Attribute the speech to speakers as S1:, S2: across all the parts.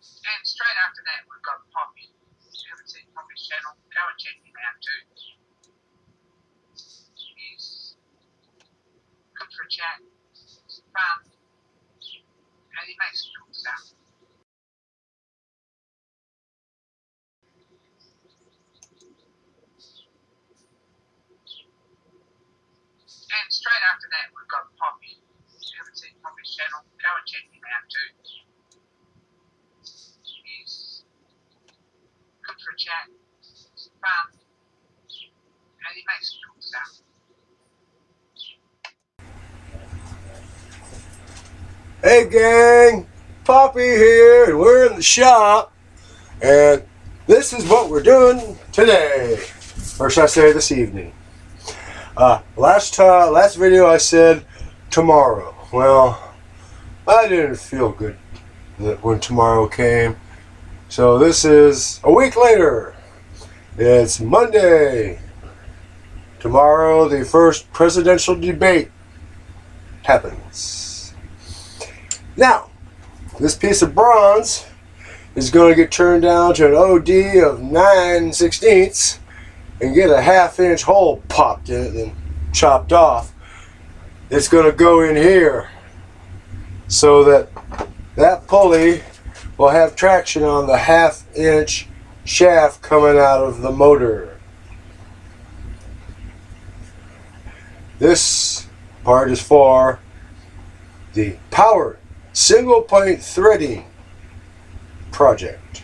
S1: And straight after that, we've got Poppy. If you haven't seen Poppy's channel, go and check him out too. He's good for a chat, he's fun, and he makes cool stuff. And straight after that, we've got Poppy. If you haven't seen Poppy's channel, go and check him out too. He's good for a chat, he's fun, and he makes cool stuff.
S2: Hey gang, Poppy here, and we're in the shop, and this is what we're doing today, or should I say this evening. Last video I said tomorrow. Well, I didn't feel good when tomorrow came, so this is a week later. It's Monday. Tomorrow the first presidential debate happens. Now, this piece of bronze is going to get turned down to an OD of 9/16 and get a 1/2-inch hole popped in it and chopped off. It's going to go in here so that that pulley will have traction on the 1/2-inch shaft coming out of the motor. This part is for the power single point threading project.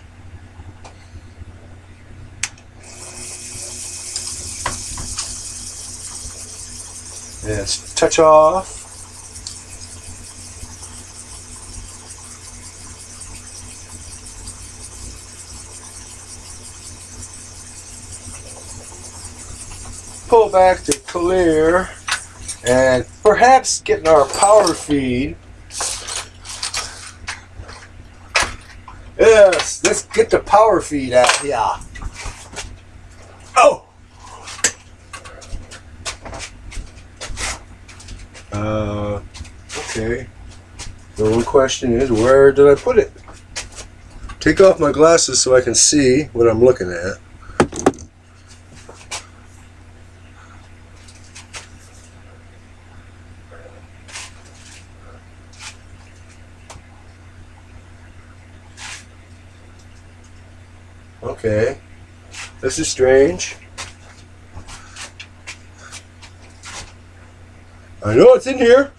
S2: Let's touch off. Pull back to clear, and perhaps getting our power feed. Yes, let's get the power feed out here. Oh! Okay. The one question is, where did I put it? Take off my glasses so I can see what I'm looking at. Okay, this is strange. I know it's in here.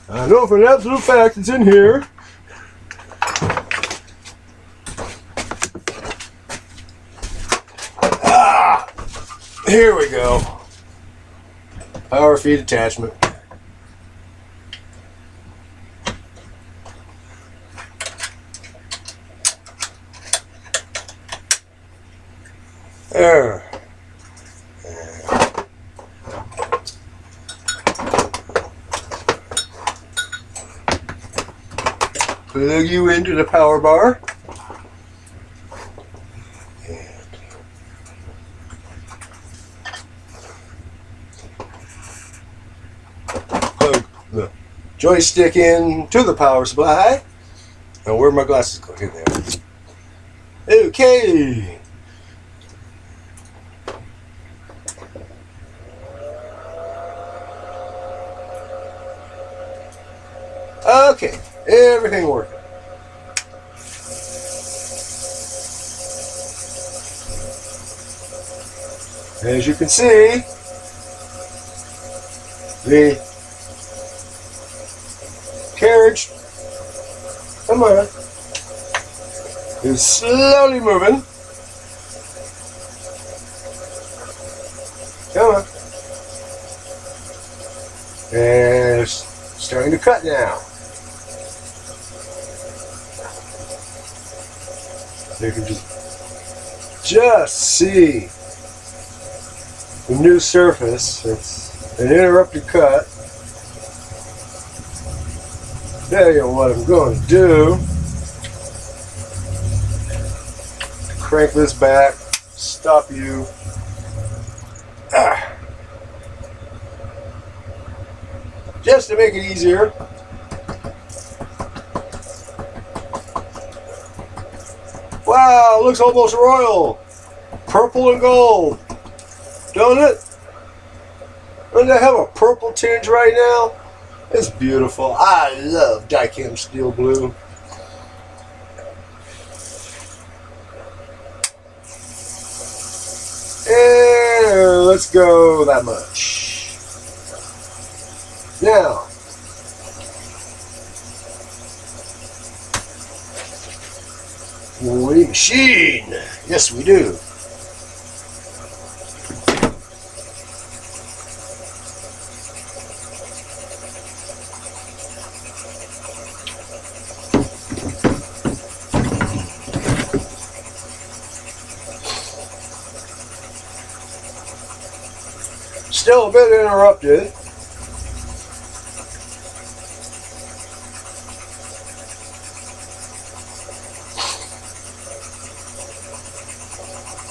S2: I know for an absolute fact it's in here. Ah, here we go. Power feed attachment. There. Plug you into the power bar. And plug the joystick in to the power supply. Now where my glasses go? In there. Okay. Okay, everything working. As you can see, the carriage, come on, is slowly moving. Come on. And it's starting to cut now. You can just see the new surface. It's an interrupted cut. Tell you what I'm going to do. Crank this back, stop you. Just to make it easier, Wow, it looks almost royal. Purple and gold. Don't it? Doesn't it have a purple tinge right now? It's beautiful. I love Dicam steel blue. And let's go that much. Now, we machine. Yes, we do. Still a bit interrupted.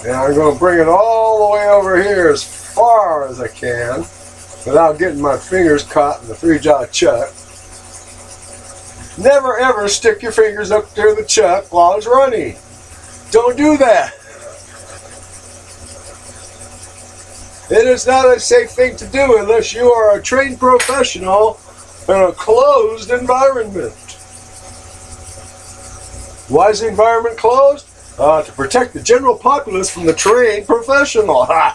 S2: And I'm going to bring it all the way over here as far as I can without getting my fingers caught in the 3-jaw chuck. Never ever stick your fingers up to the chuck while it's running. Don't do that. It is not a safe thing to do unless you are a trained professional in a closed environment. Why is the environment closed? To protect the general populace from the trained professional. I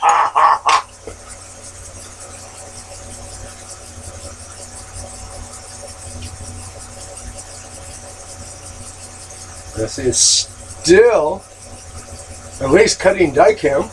S2: see it's still at least cutting Dicam.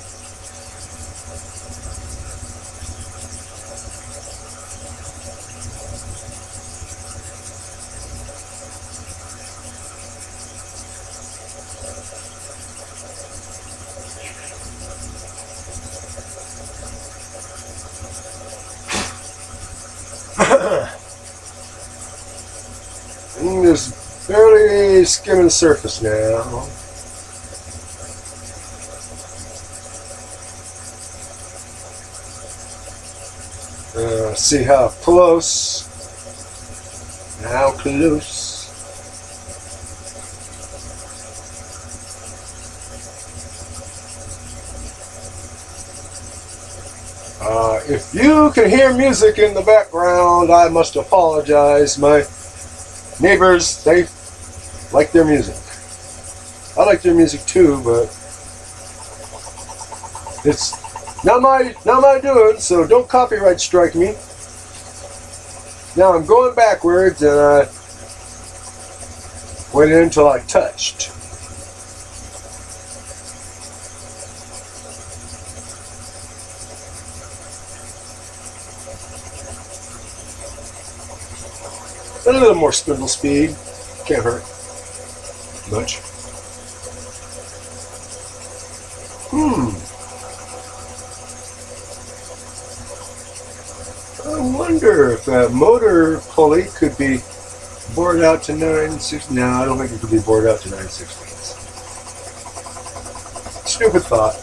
S2: I'm just barely skimming the surface now. See how close. How close. If you can hear music in the background, I must apologize. My neighbors, they like their music. I like their music too, but it's not my doing, so don't copyright strike me. Now I'm going backwards, and I went in until I touched. A little more spindle speed. Can't hurt much. I wonder if that motor pulley could be bored out to 9/16. No, I don't think it could be bored out to 9/16. Stupid thought.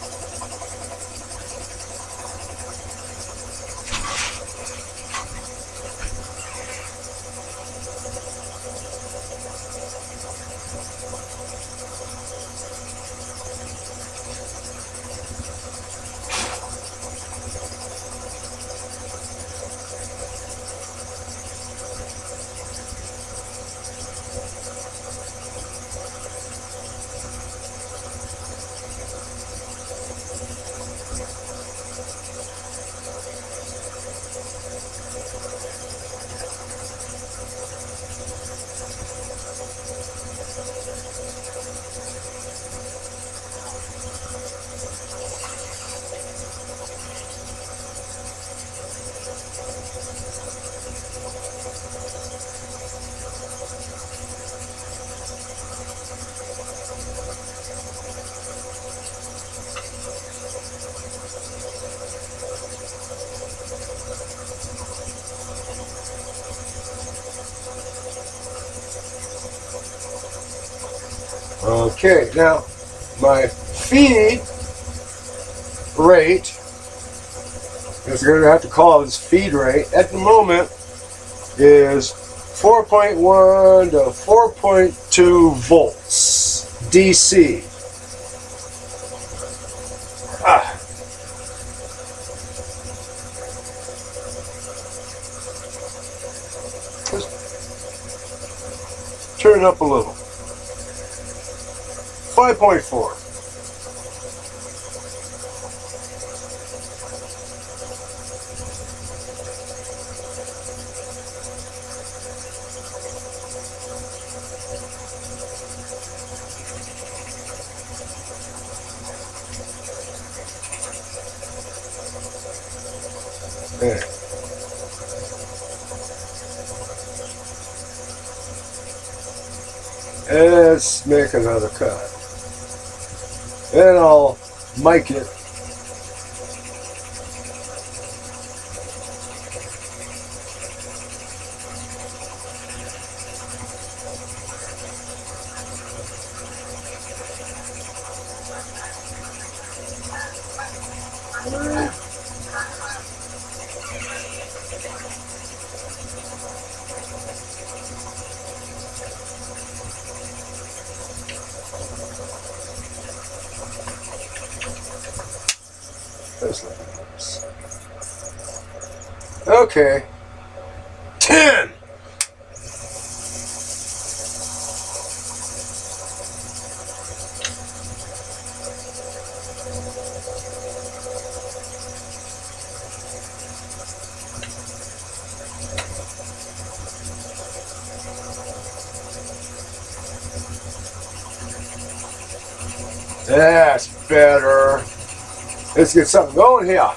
S2: Okay, now my feed rate, if you're going to have to call it feed rate, at the moment is 4.1 to 4.2 volts DC. turn it up a little. 5.4. There. Let's make another cut. And I'll mic it. Okay. 10. That's better. Let's get something going here.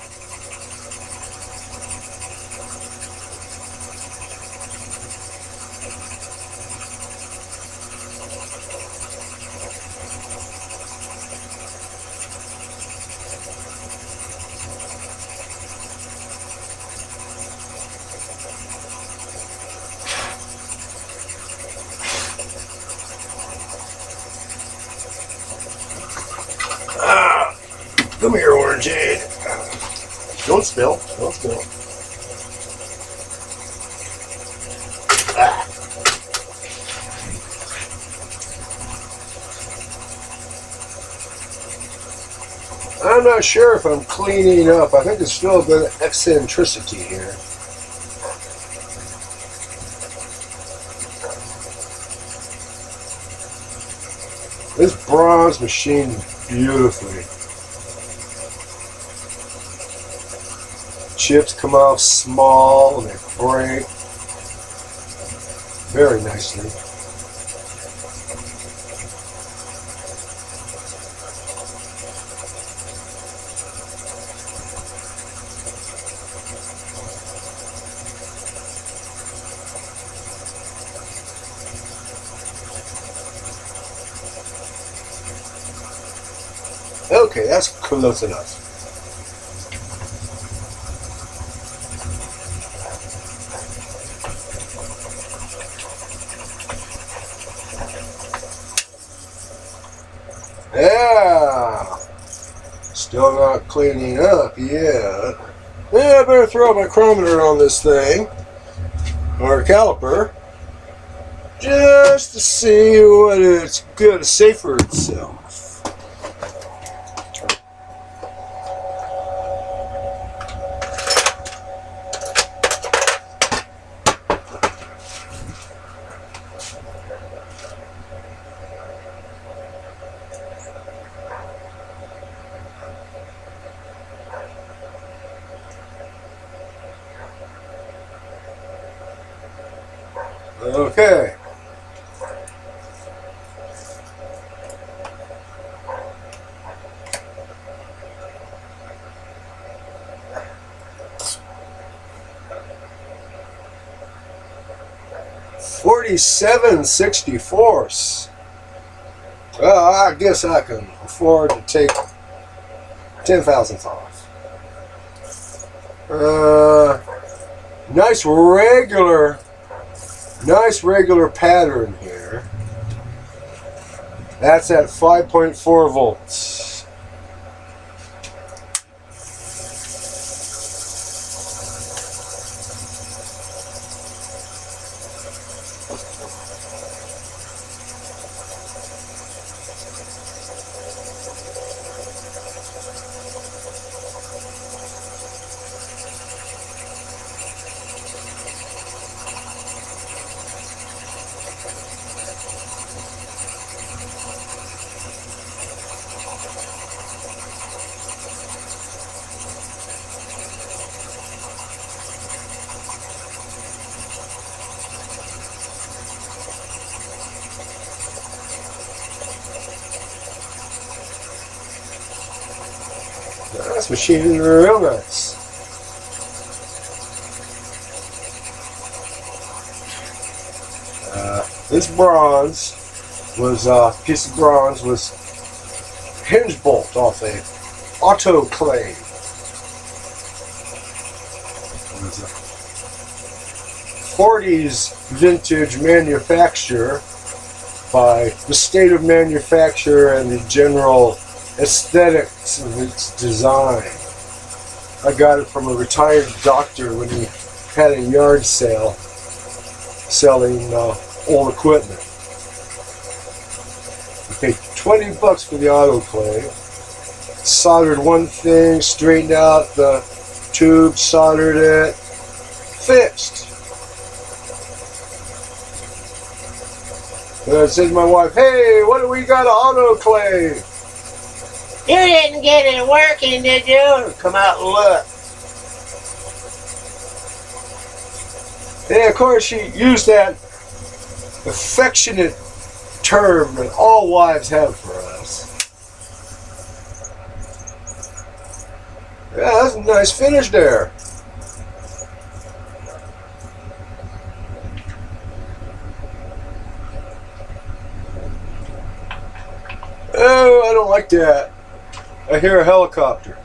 S2: Come here, Orangeade. Don't spill. Don't spill. I'm not sure if I'm cleaning up. I think there's still a bit of eccentricity here. This bronze machined beautifully. Chips come off small and they break very nicely. Okay, that's close enough. Yeah, still not cleaning up yet. Yeah, I better throw a micrometer on this thing, or a caliper, just to see what it's going to say for itself. Okay. $47.64. Well, I guess I can afford to take 10 thousandths off. Nice regular pattern here. That's at 5.4 volts. This machine is real nice. This bronze was piece of bronze was hinge bolt off a autoclave. It was a 40s vintage manufacture by the state of manufacture and the general aesthetics of its design. I got it from a retired doctor when he had a yard sale selling old equipment. I paid $20 for the autoclave. Soldered one thing, straightened out the tube, soldered it, fixed. And I said to my wife, "Hey, what do we got an autoclave?" "You didn't get it working, did you?" "Come out and look." And of course she used that affectionate term that all wives have for us. Yeah, that's a nice finish there. Oh, I don't like that. I hear a helicopter.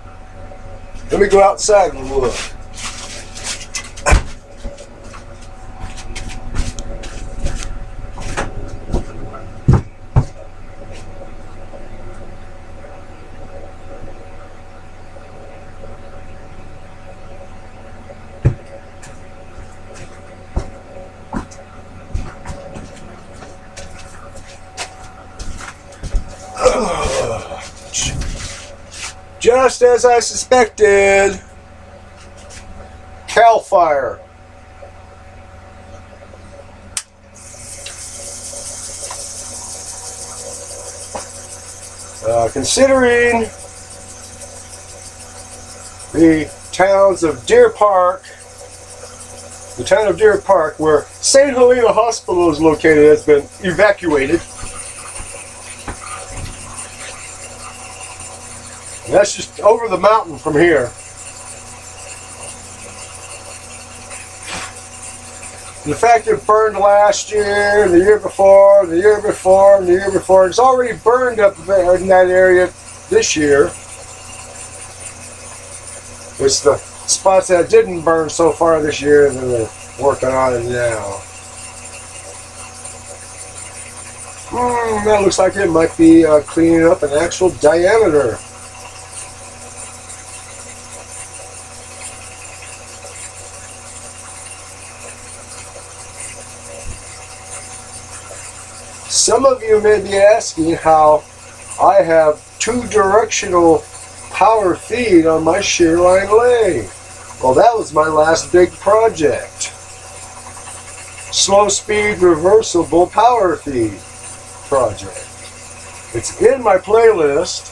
S2: Let me go outside and look. Just as I suspected, Cal fire. Considering the towns of Deer Park, the town of Deer Park, where St. Helena Hospital is located, has been evacuated. And that's just over the mountain from here. The fact it burned last year, the year before, the year before, and the year before, it's already burned up there in that area this year. It's the spots that didn't burn so far this year that they're working on it now. That looks like it might be cleaning up an actual diameter. Some of you may be asking how I have two-directional power feed on my shear line lathe. Well, that was my last big project. Slow speed reversible power feed project. It's in my playlist.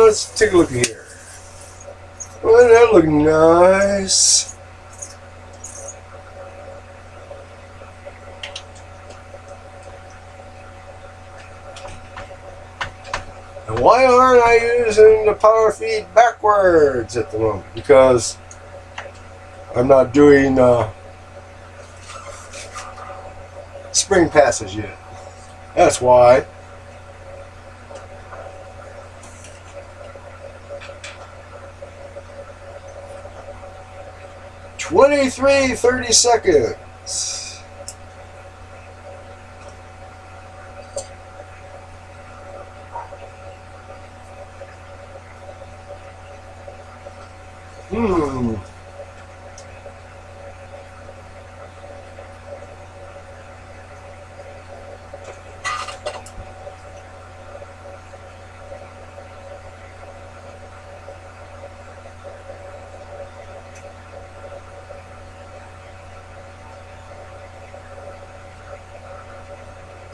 S2: Let's take a look here. Well, that look nice. And why aren't I using the power feed backwards at the moment? Because I'm not doing spring passes yet. That's why. $23 30 seconds.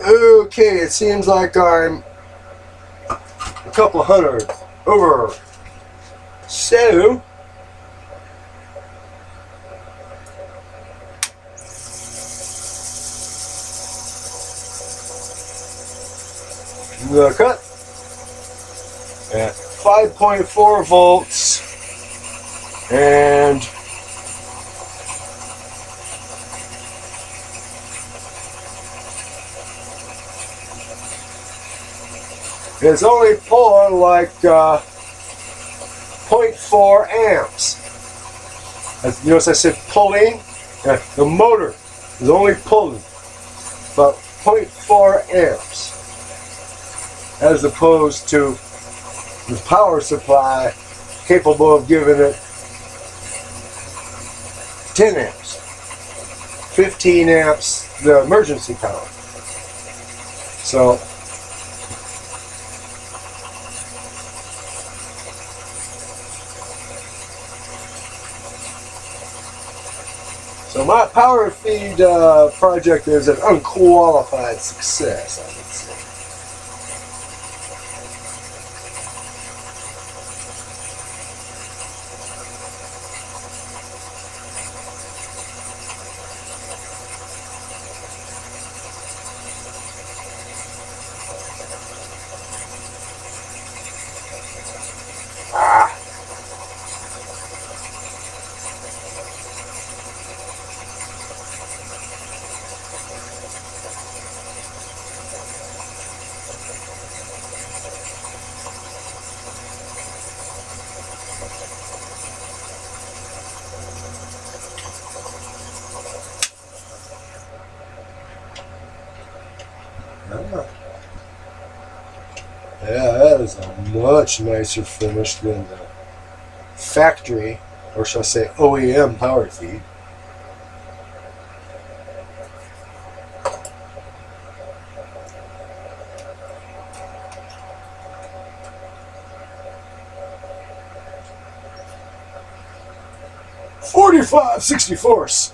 S2: Okay, it seems like I'm a couple hundred over. So, the cut at 5.4 volts and it's only pulling like 0.4 amps. As, you notice I said pulling? The motor is only pulling about 0.4 amps as opposed to the power supply capable of giving it 10 amps, 15 amps, the emergency power. So my power feed project is an unqualified success, I would say. Yeah, that is a much nicer finish than the factory, or shall I say OEM power feed. .45/64.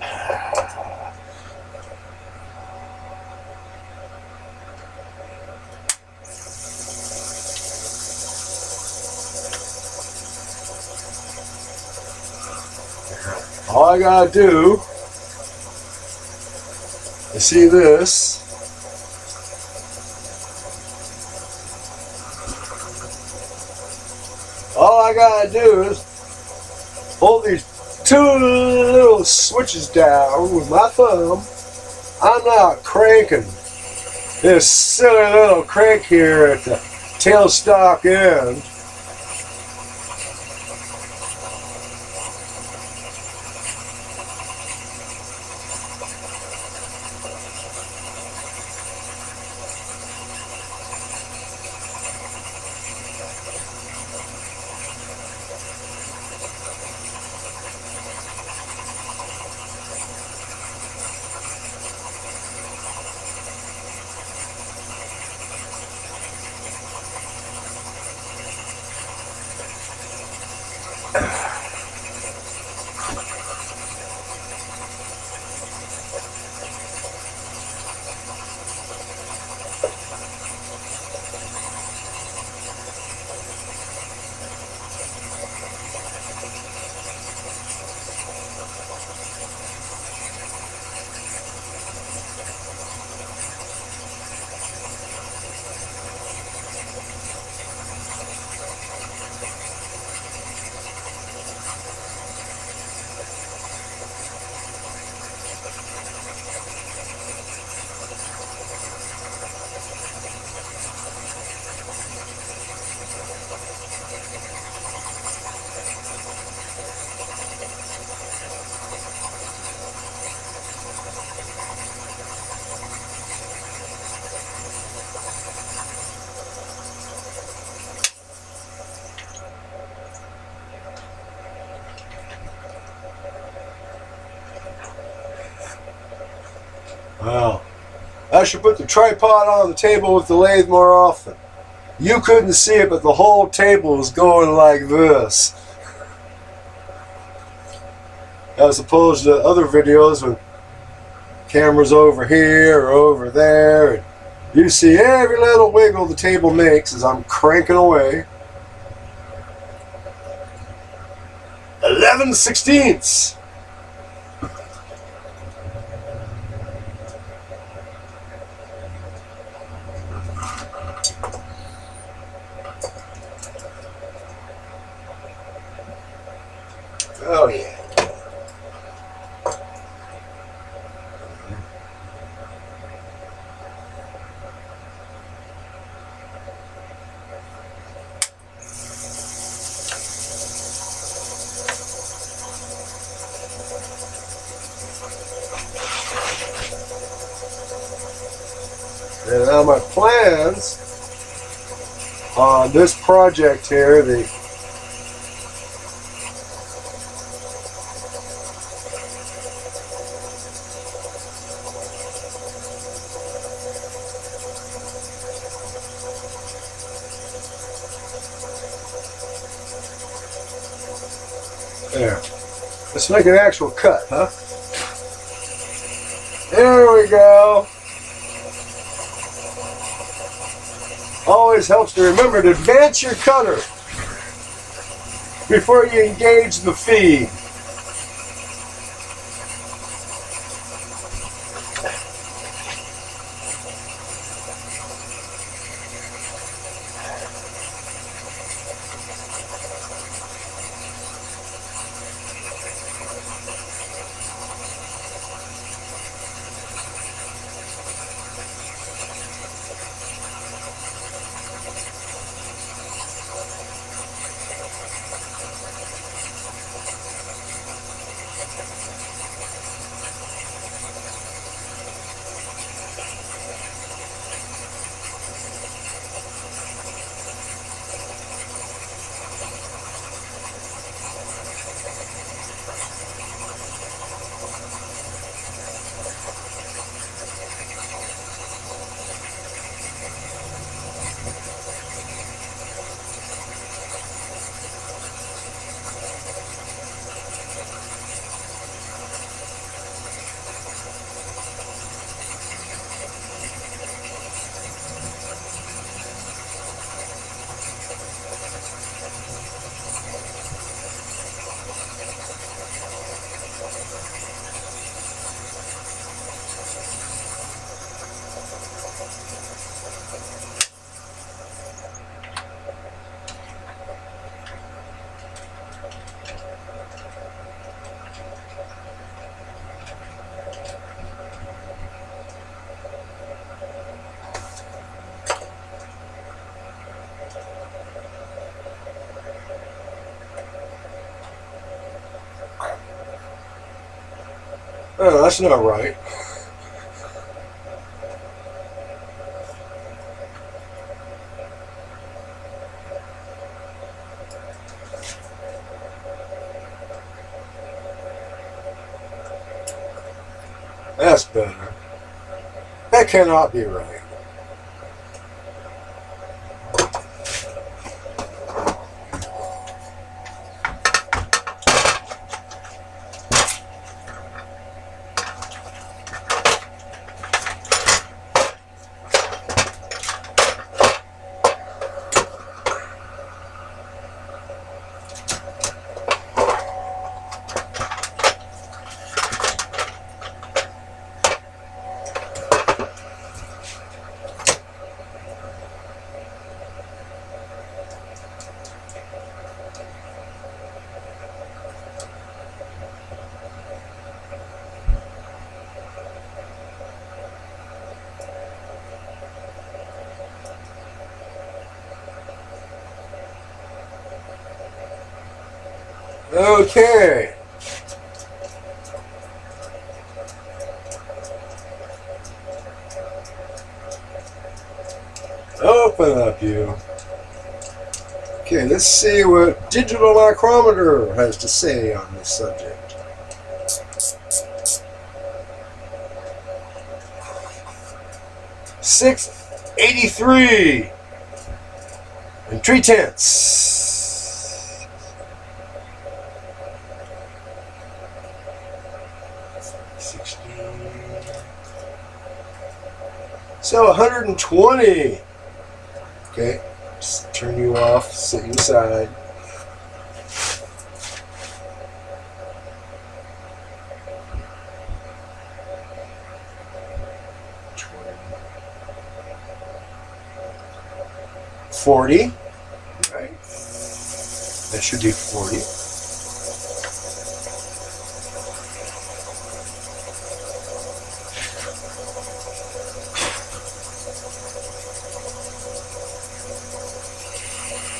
S2: All I gotta do is see this. All I gotta do is hold these two little switches down with my thumb. I'm not cranking this silly little crank here at the tailstock end. Wow. I should put the tripod on the table with the lathe more often. You couldn't see it, but the whole table is going like this. As opposed to other videos with cameras over here or over there. You see every little wiggle the table makes as I'm cranking away. 11/16. Oh yeah. And now my plans on this project here, there. Let's make an actual cut, huh? There we go. Always helps to remember to advance your cutter before you engage the feed. Oh, that's not right. That's better. That cannot be right. Okay. Open up, you. Okay, let's see what digital micrometer has to say on this subject. 683 and 3/10. 16. So 120. Okay, just turn you off, sit you aside. $40. Right. That should be 40.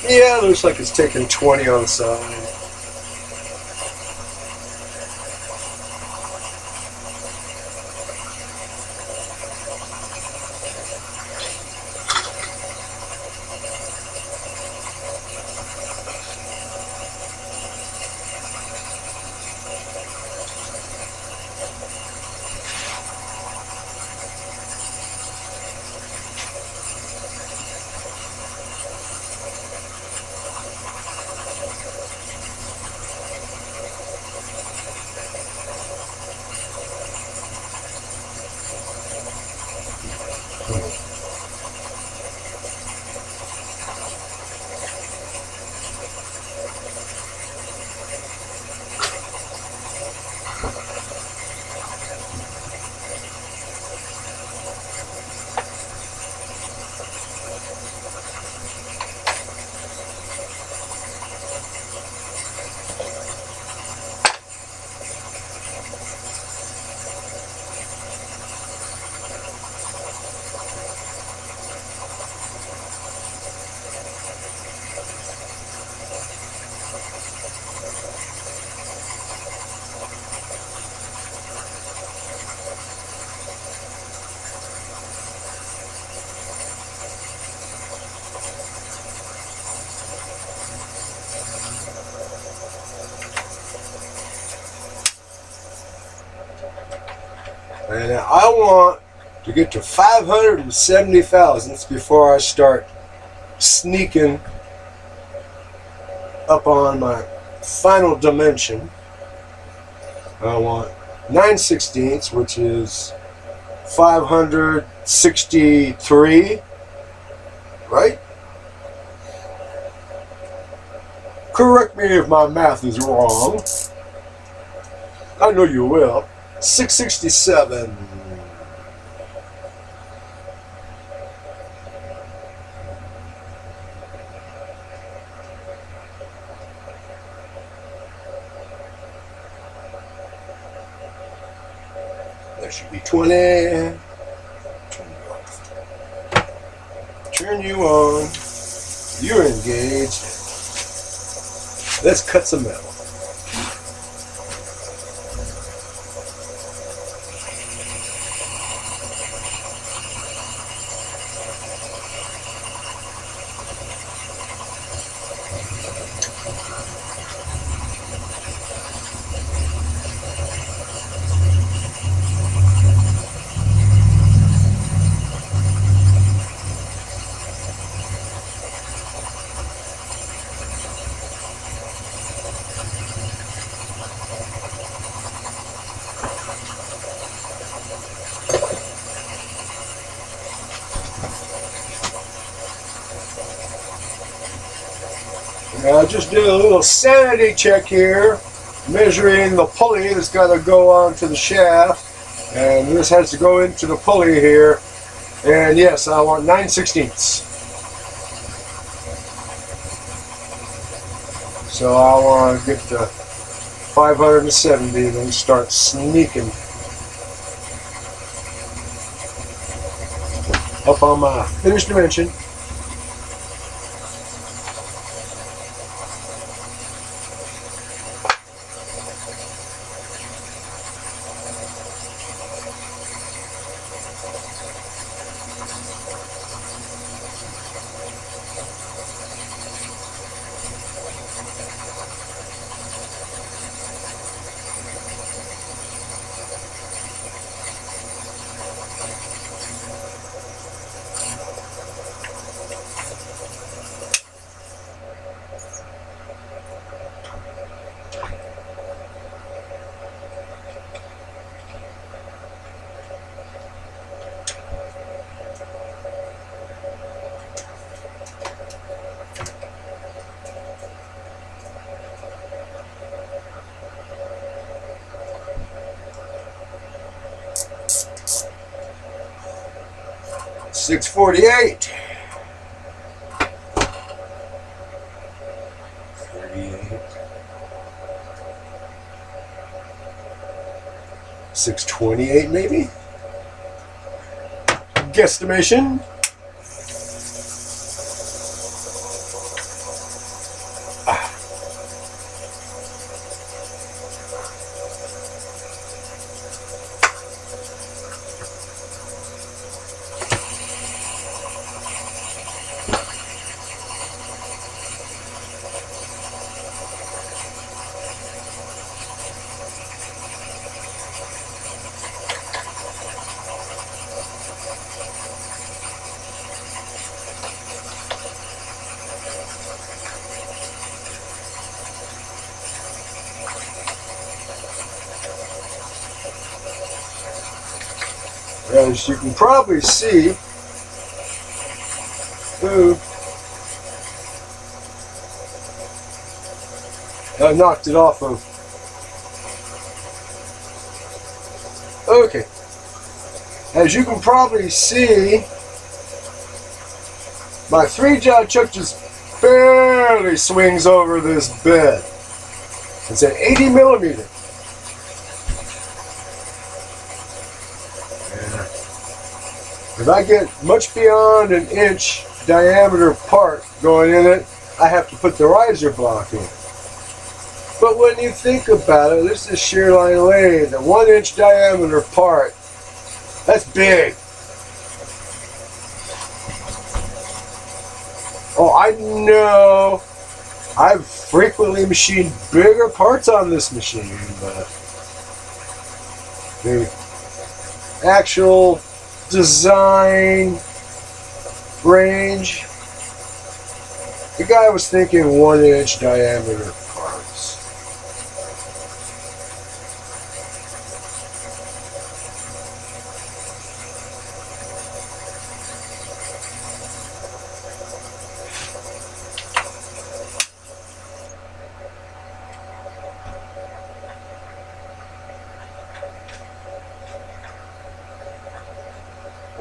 S2: Yeah, it looks like it's taking 20 on the side. And I want to get to 570 thousandths before I start sneaking up on my final dimension. I want 9/16, which is 563, right? Correct me if my math is wrong. I know you will. 667. There should be 20. Turn you on. You're engaged. Let's cut some metal. I just did a little sanity check here, measuring the pulley that's got to go onto the shaft, and this has to go into the pulley here, and yes, I want 9/16. So I want to get to 570 and then start sneaking up on my finished dimension. 648. 38. 628 maybe? Guesstimation. As you can probably see, I knocked it off of. Okay. As you can probably see, my 3-jaw chuck just barely swings over this bed. It's an 80 millimeter. If I get much beyond an inch diameter part going in it, I have to put the riser block in. But when you think about it, this is shear line lathe, a 1 inch diameter part, that's big. Oh, I know I've frequently machined bigger parts on this machine, but the actual design range, the guy was thinking 1 inch diameter parts.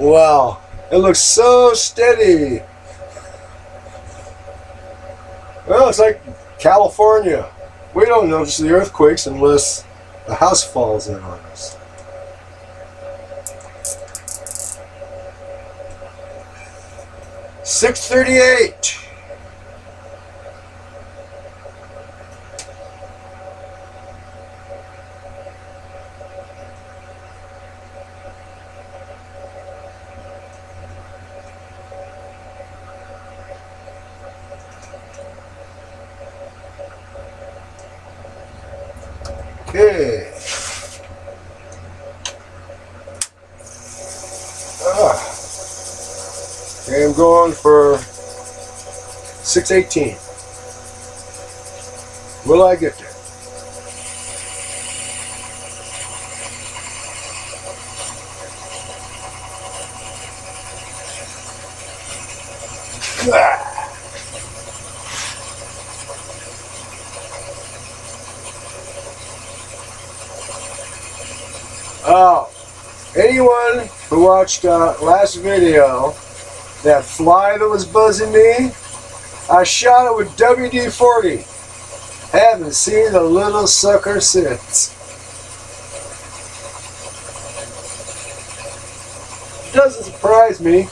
S2: Wow, it looks so steady. Well, it's like California. We don't notice the earthquakes unless a house falls in on us. $638. Okay. Okay, I'm going for 618. Will I get there? Oh, anyone who watched last video, that fly that was buzzing me, I shot it with WD-40. Haven't seen the little sucker since. It doesn't surprise me.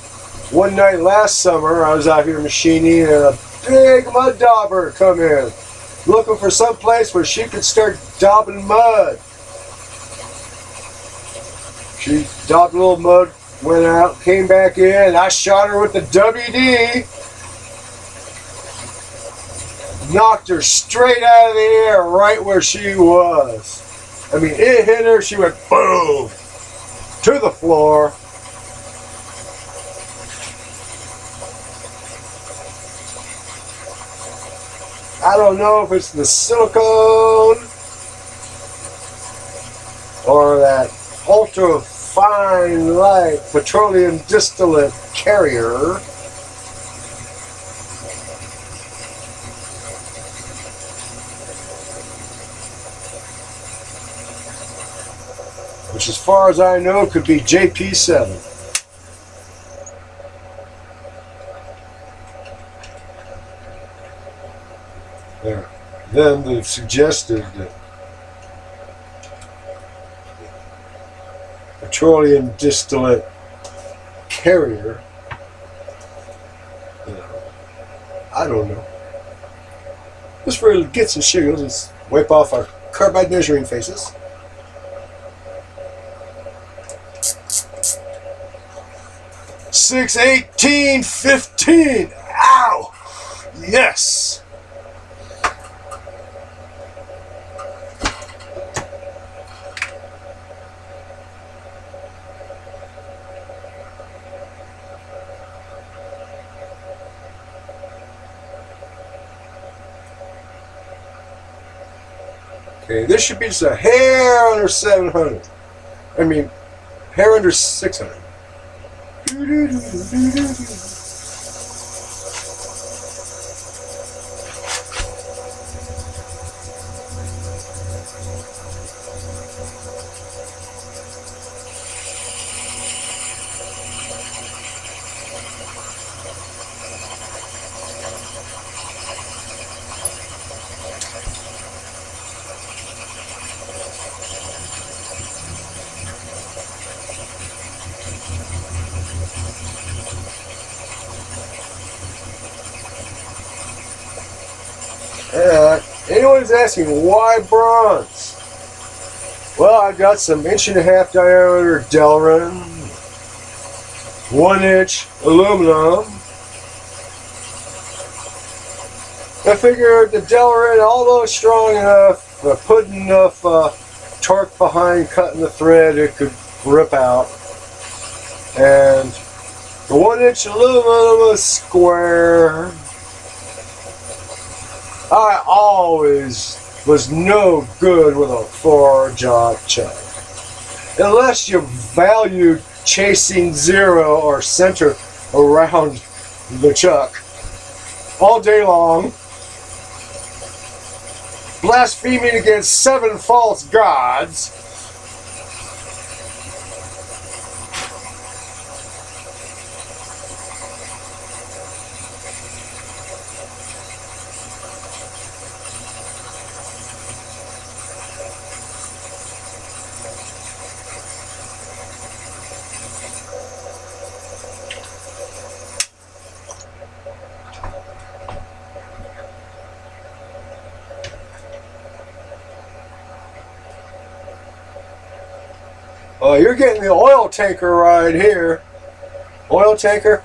S2: One night last summer, I was out here machining and a big mud dauber come in, looking for some place where she could start daubing mud. She daubed a little mud, went out, came back in, I shot her with the WD, knocked her straight out of the air right where she was. I mean, it hit her, she went boom, to the floor. I don't know if it's the silicone or that ultra fine light petroleum distillate carrier. Which, as far as I know, could be JP7. Then they've suggested that petroleum distillate carrier, you know, I don't know. Just for gets and shiggles, let's wipe off our carbide measuring faces. Six, 18, 15. Ow! Yes! Okay, this should be just a hair under 700. I mean, hair under 600. Anyone is asking why bronze? Well, I've got some 1.5" diameter Delrin, 1" aluminum. I figured the Delrin, although strong enough, put enough torque behind cutting the thread, it could rip out. And the 1" aluminum was square. I always was no good with a 4-jaw chuck. Unless you valued chasing zero or center around the chuck all day long, blaspheming against 7 false gods. You're getting the oil tanker ride here. Oil tanker?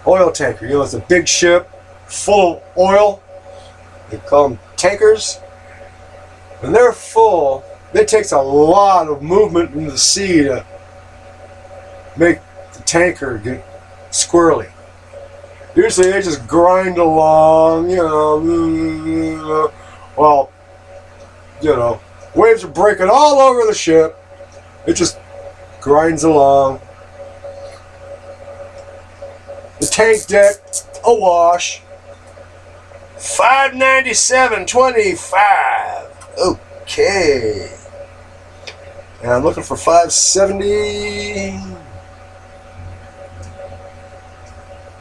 S2: Oil tanker. You know, it's a big ship full of oil. They call them tankers. When they're full, it takes a lot of movement in the sea to make the tanker get squirrely. Usually they just grind along, you know. Well, you know, waves are breaking all over the ship. It just grinds along. The tank deck, awash. 597.25. Okay. And I'm looking for 570.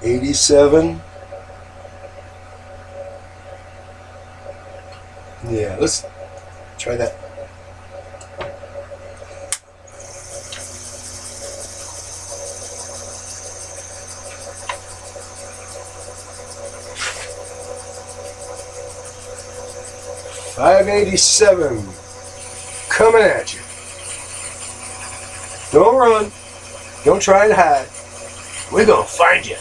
S2: 87. Yeah, let's try that. $587 coming at you. Don't run. Don't try and hide. We're gonna find you.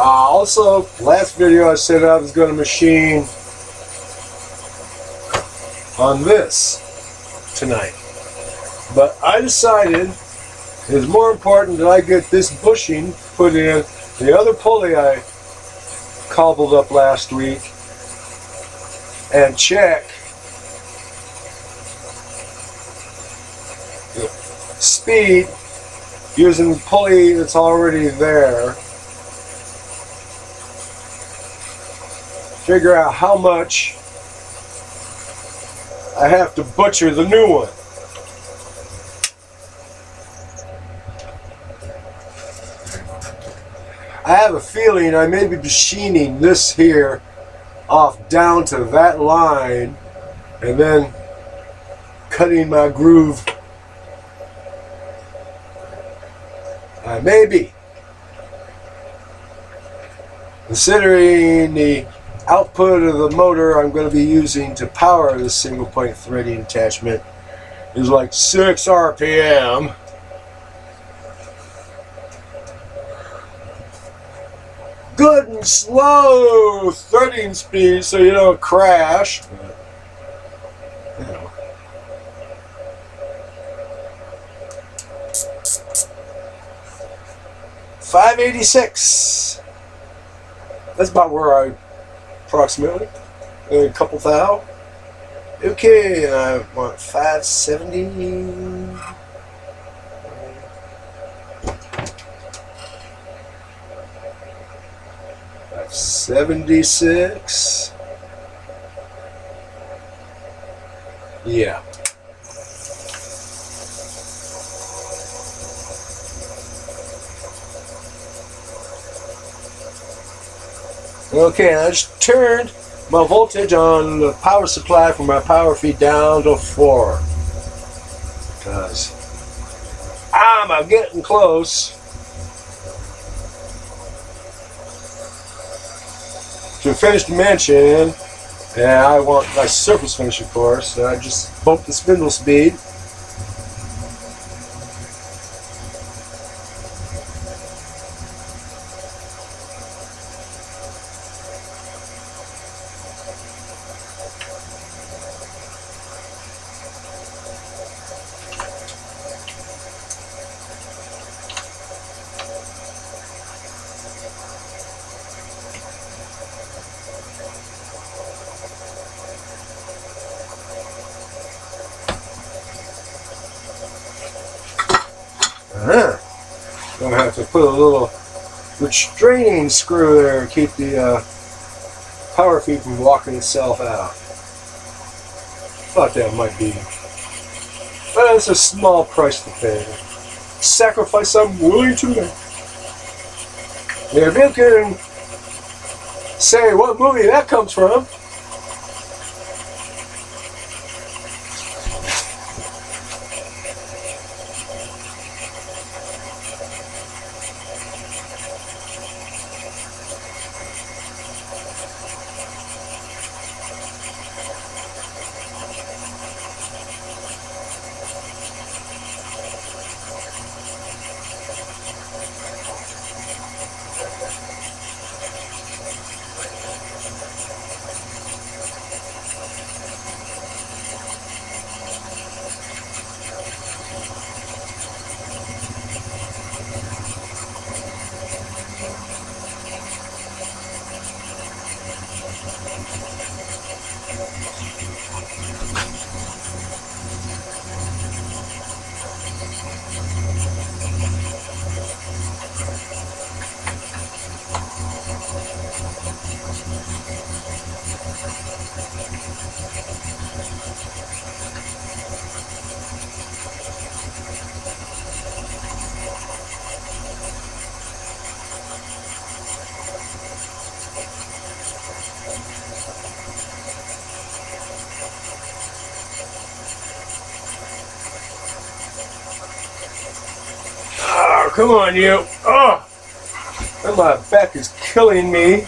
S2: Also, last video I said I was going to machine on this tonight. But I decided it's more important that I get this bushing put in the other pulley I cobbled up last week and check the speed using the pulley that's already there. Figure out how much I have to butcher the new one. I have a feeling I may be machining this here off down to that line and then cutting my groove. Maybe. Considering the output of the motor I'm going to be using to power this single point threading attachment is like 6 RPM. Good and slow threading speed so you don't crash. But, you know. $586. That's about where I approximately a couple thou. Okay, and I want 570. 76. Yeah. Okay, I just turned my voltage on the power supply from my power feed down to 4. Because I'm getting close to finished dimension, and I want my surface finish, of course, so I just bumped the spindle speed. Gonna have to put a little restraining screw there to keep the power feed from walking itself out. Thought that might be, but it's a small price to pay. Sacrifice I'm willing to make. If you can say what movie that comes from, come on, you. Oh, and my back is killing me.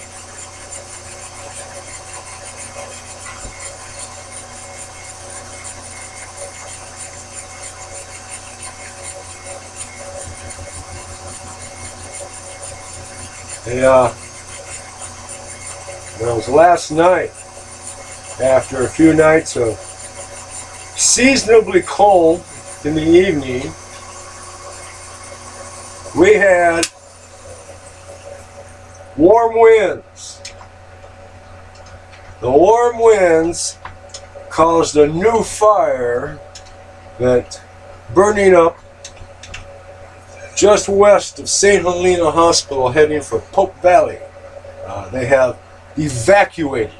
S2: Yeah. It was last night, after a few nights of seasonably cold in the evening. We had warm winds. The warm winds caused a new fire that burning up just west of St. Helena Hospital, heading for Pope Valley. They have evacuated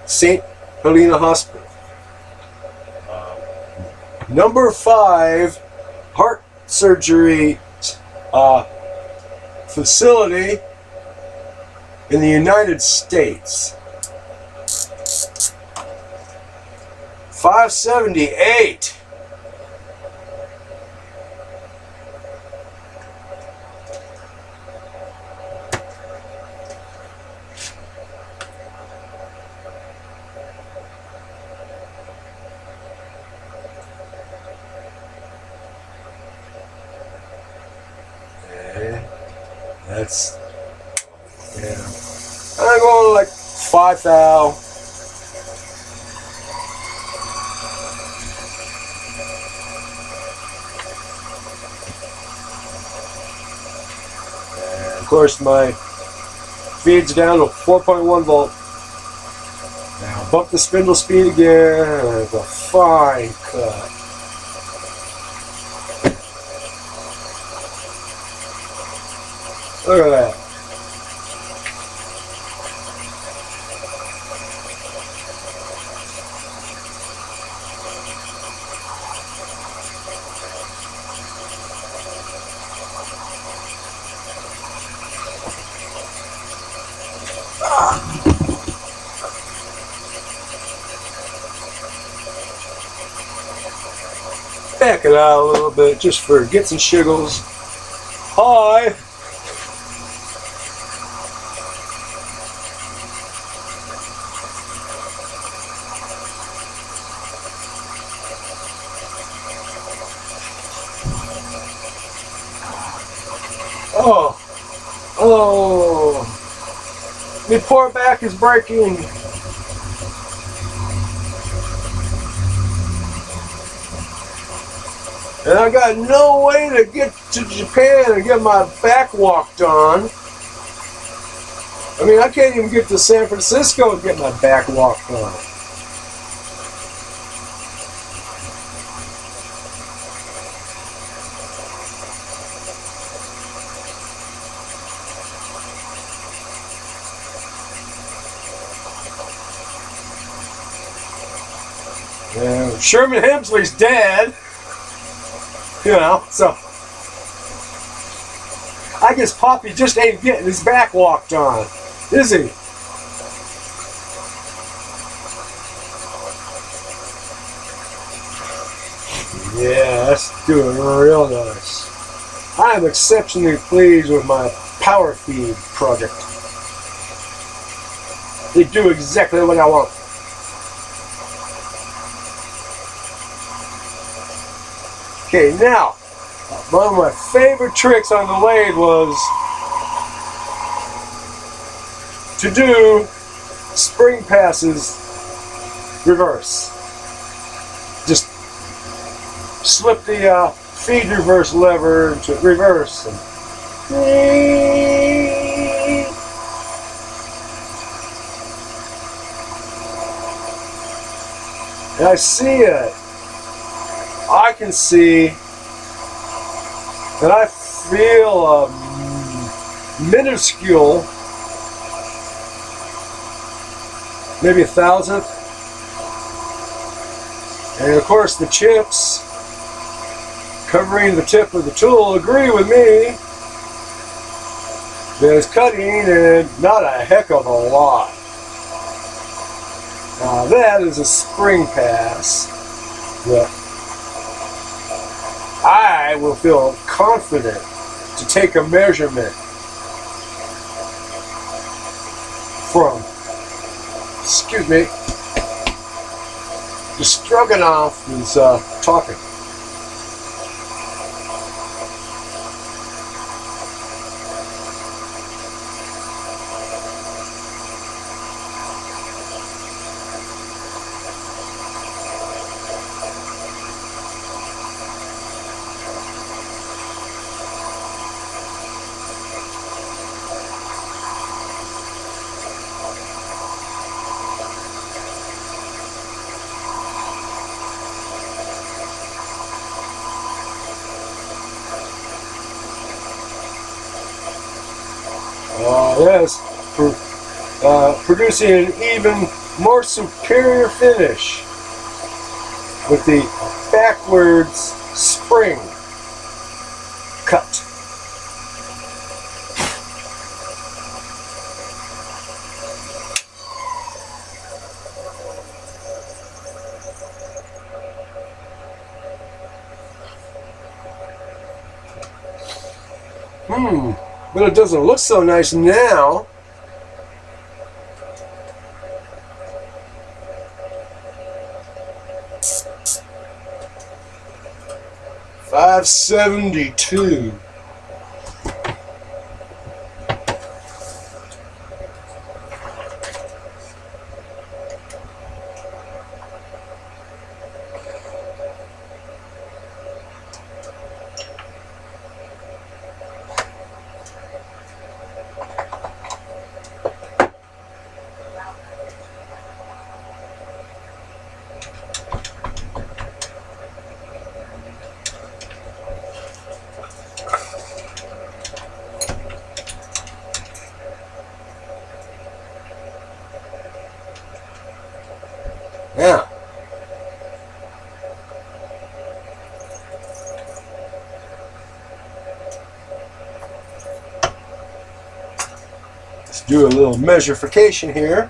S2: St. Helena Hospital. Number 5 heart surgery facility in the United States. 578. That's, yeah. I'm going to like 5,000. And of course, my feed's down to 4.1 volt. Now, bump the spindle speed again. It's a fine cut. Look at that. Back it out a little bit just for gets and shiggles. Hi. Oh, my poor back is breaking. And I got no way to get to Japan and get my back walked on. I mean, I can't even get to San Francisco and get my back walked on. Yeah, Sherman Hemsley's dead. You know, so I guess Poppy just ain't getting his back walked on, is he? Yeah, that's doing real nice. I am exceptionally pleased with my power feed project. They do exactly what I want. Okay, now, one of my favorite tricks on the lathe was to do spring passes reverse. Just slip the feed reverse lever to reverse. And I see it. I can see that I feel a minuscule, maybe 1,000th, and of course the chips covering the tip of the tool agree with me that it's cutting and not a heck of a lot. Now that is a spring pass that I will feel confident to take a measurement from, excuse me, the Stroganoff is talking. Yes, producing an even more superior finish with the backwards spring cut. But it doesn't look so nice now. $572. Now, let's do a little measurification here.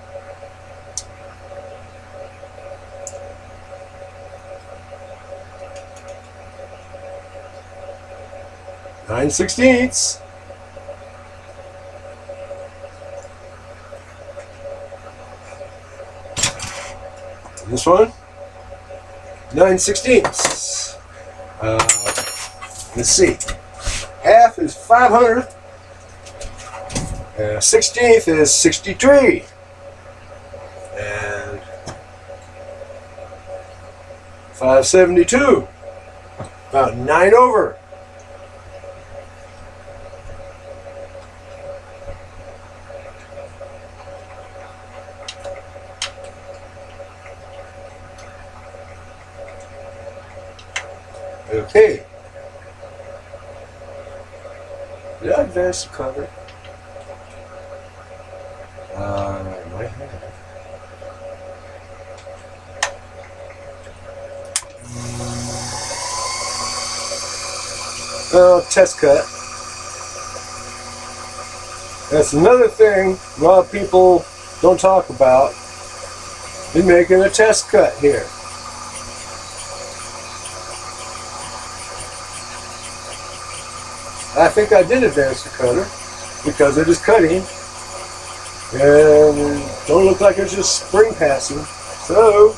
S2: Nine sixteenths. This one, 9/16. Let's see. Half is 500. 16th is 63. And 572. About 9 over. Okay. Did I advance the cover? I might have. Test cut. That's another thing a lot of people don't talk about in making a test cut here. I think I did advance the cutter because it is cutting and don't look like it's just spring passing. So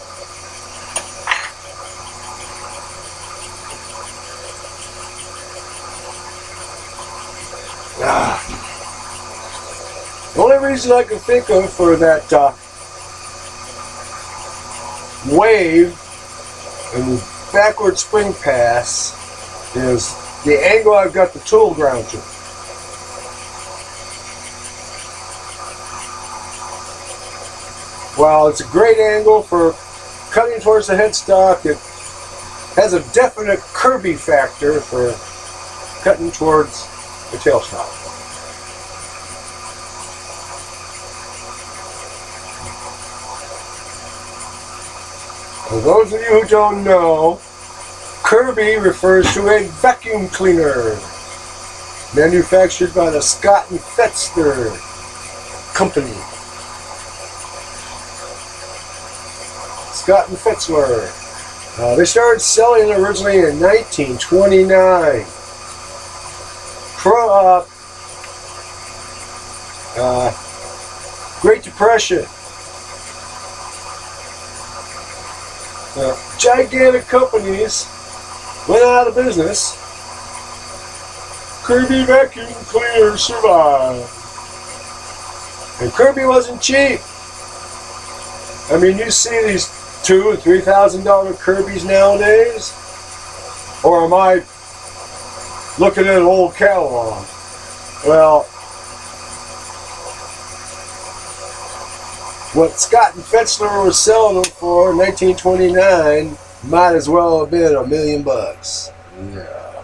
S2: the only reason I can think of for that wave and backward spring pass is the angle I've got the tool ground to. While it's a great angle for cutting towards the headstock, it has a definite Kirby factor for cutting towards the tailstock. For those of you who don't know, Kirby refers to a vacuum cleaner manufactured by the Scott and Fetzler company. Scott and Fetzler. They started selling originally in 1929. Great Depression. Gigantic companies went out of business. Kirby vacuum cleaner survived. And Kirby wasn't cheap. I mean, you see these $2,000 and $3,000 Kirbys nowadays? Or am I looking at an old catalog? Well, what Scott and Fetzler was selling them for in 1929 might as well have been $1 million. Yeah.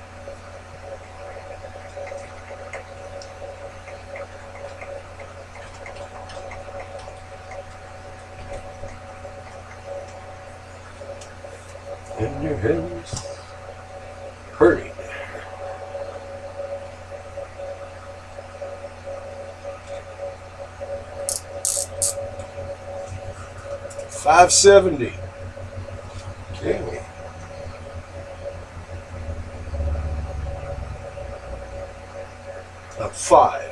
S2: And your head's hurting. $570. Okay. Up 5.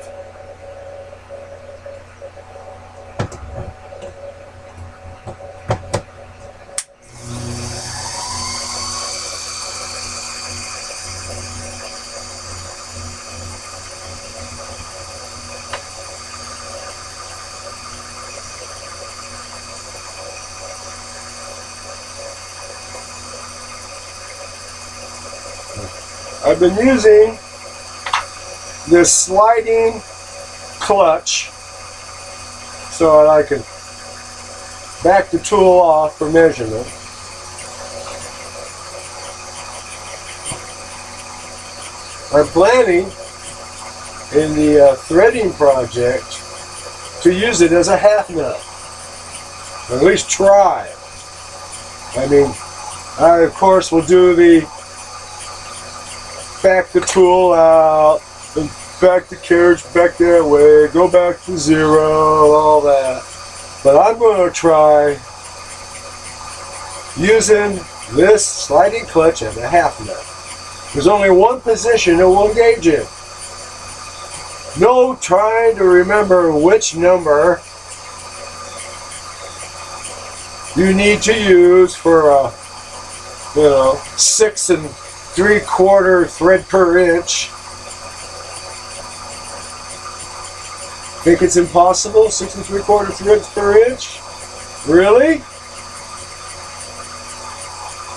S2: I've been using this sliding clutch so that I can back the tool off for measurement. I'm planning in the threading project to use it as a half nut. At least try. I mean, I of course will do the back the tool out, and back the carriage back that way, go back to 0, all that. But I'm going to try using this sliding clutch as a half nut. There's only one position it will engage in. No trying to remember which number you need to use for a, 6 3/4 thread per inch. Think it's impossible? 6 3/4 threads per inch? Really?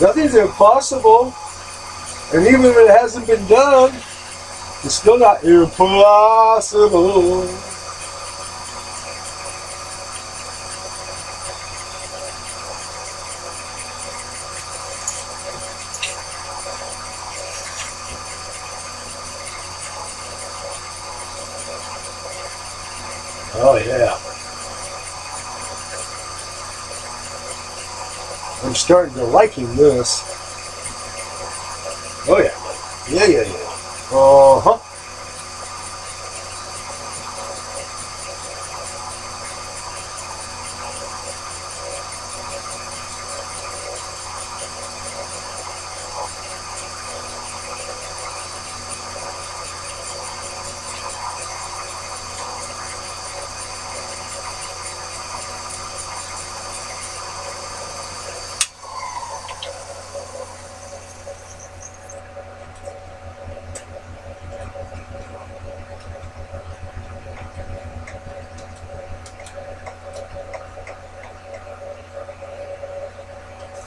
S2: Nothing's impossible. And even if it hasn't been done, it's still not impossible. Oh yeah. I'm starting to liking this. Oh yeah. Yeah. Uh-huh.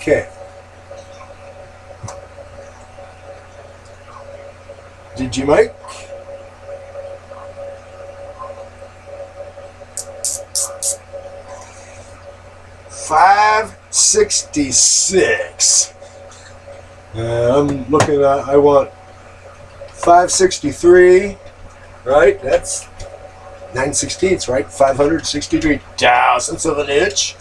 S2: Okay. Did you make? $566. I'm looking at, I want 563, right? That's 9/16, right? 563 thousandths of an inch.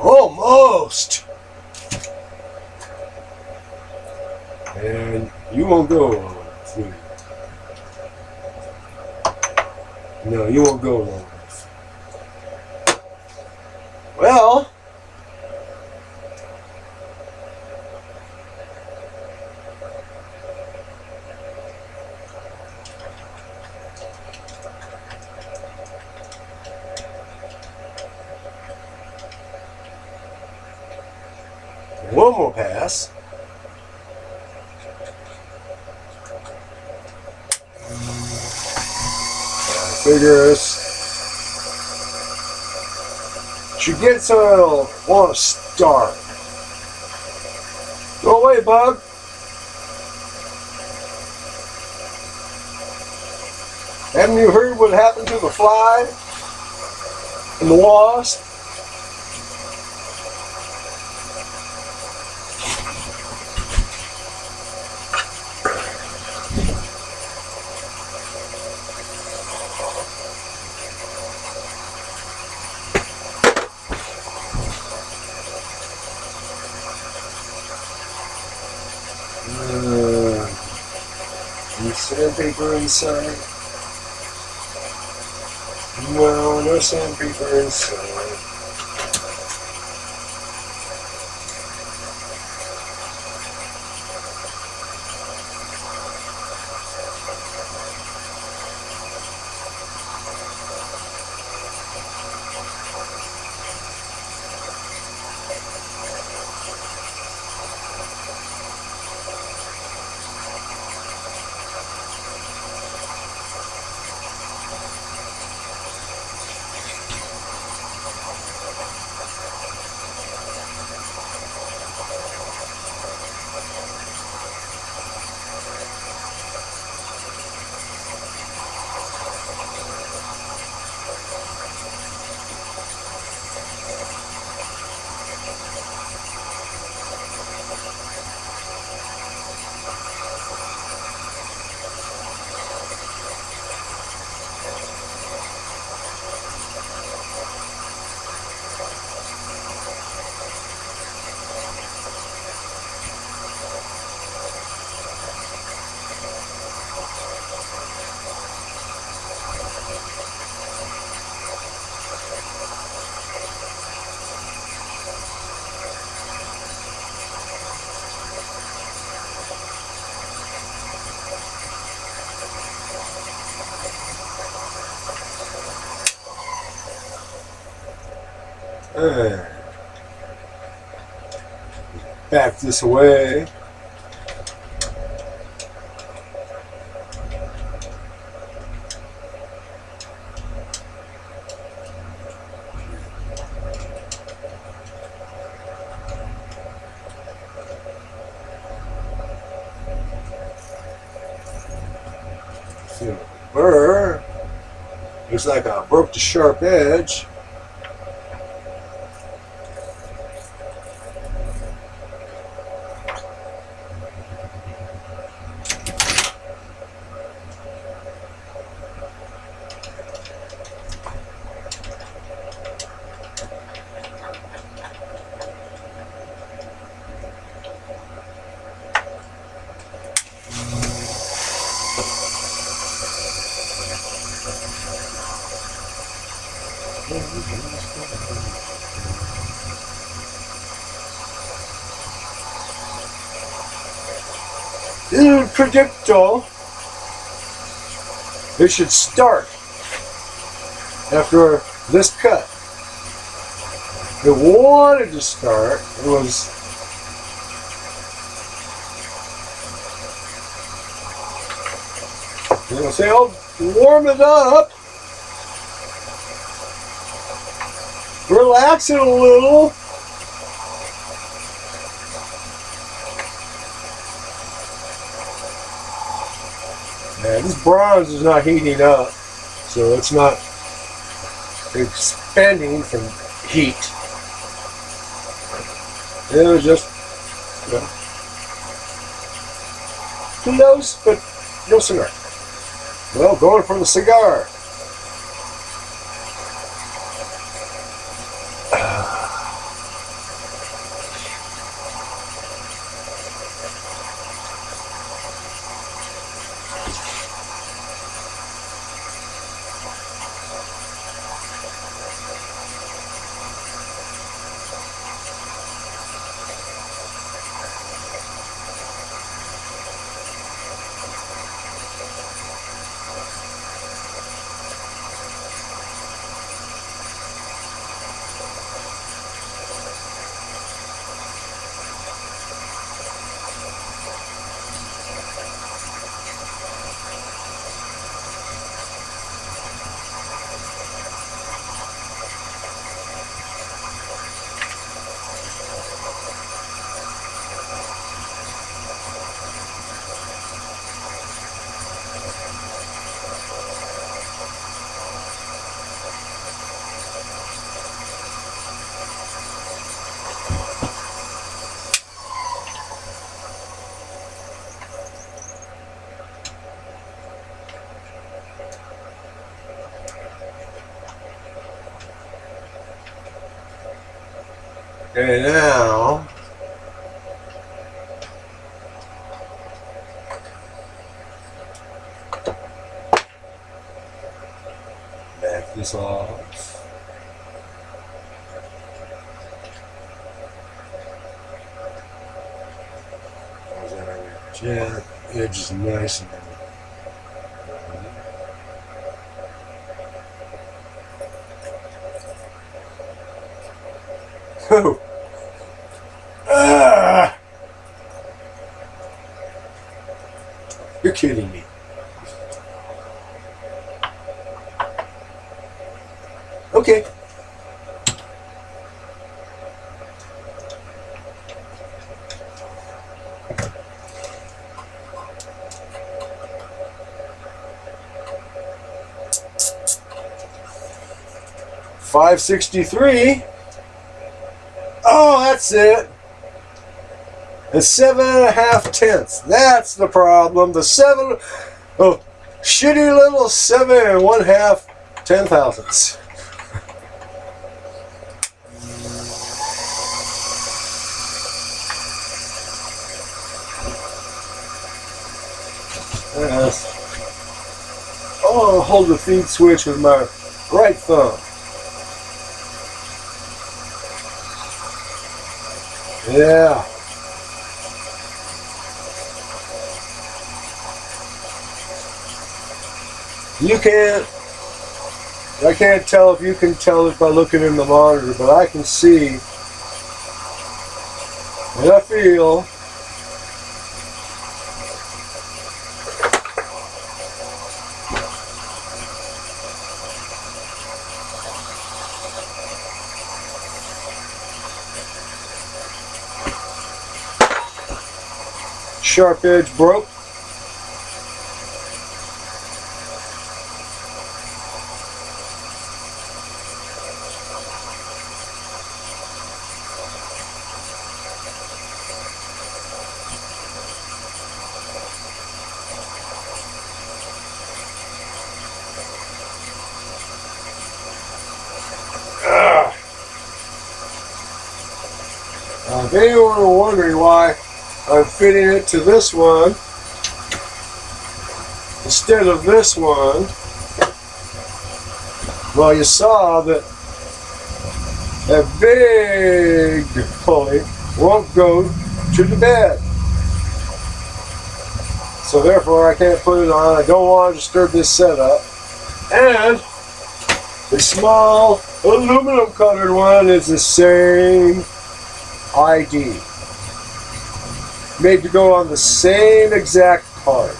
S2: Almost. And you won't go long enough. No, you won't go long enough. Well, one more pass. I figure this should get so it'll want to start. Go away, bug. Haven't you heard what happened to the fly and the wasp? sandpaper inside. No, no sandpaper inside. Alright. Back this way. See, burr. Looks like I broke the sharp edge. Il projectile, it should start after this cut. It wanted to start. It was say I'll warm it up, relax it a little. Yeah, this bronze is not heating up, so it's not expanding from heat. It was just, close, but no cigar. Well, going for the cigar. Okay, now back this off. Yeah, edge is nice and oh. Ah! You're kidding me. Okay. $563. Oh, that's it. And 7.5 tenths. That's the problem. The shitty little 7.5 ten-thousandths. I'll hold the feed switch with my right thumb. Yeah. I can't tell if you can tell it by looking in the monitor, but I can see and I feel sharp edge broke. If anyone were wondering why I'm fitting it to this one instead of this one, well, you saw that that big pulley won't go to the bed. So therefore I can't put it on. I don't want to disturb this setup. And the small aluminum colored one is the same ID. Made to go on the same exact part.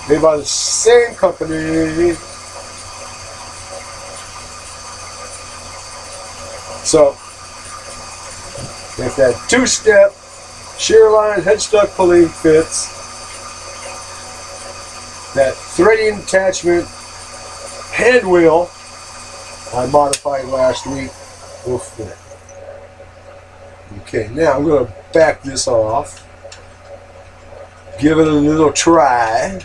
S2: Made by the same company. So, if that two-step shear line headstock pulley fits, that threading attachment hand wheel I modified last week will fit. Okay, now I'm going to back this off, give it a little try.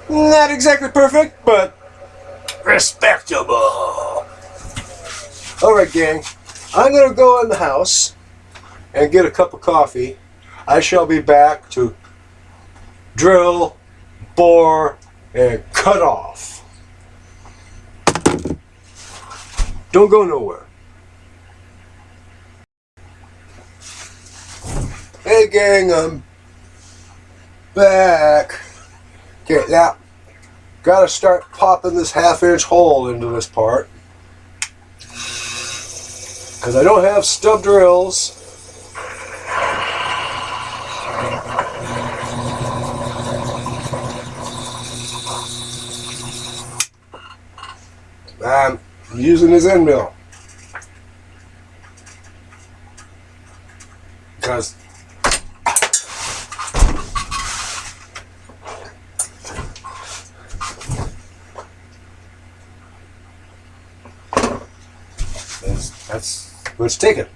S2: Not exactly perfect, but respectable. Alright, gang. I'm going to go in the house and get a cup of coffee. I shall be back to drill, bore, and cut off. Don't go nowhere. Hey, gang, I'm back. Okay, now, gotta start popping this 1/2 inch hole into this part. Because I don't have stub drills. I'm using this end mill. Because That's what it's taken.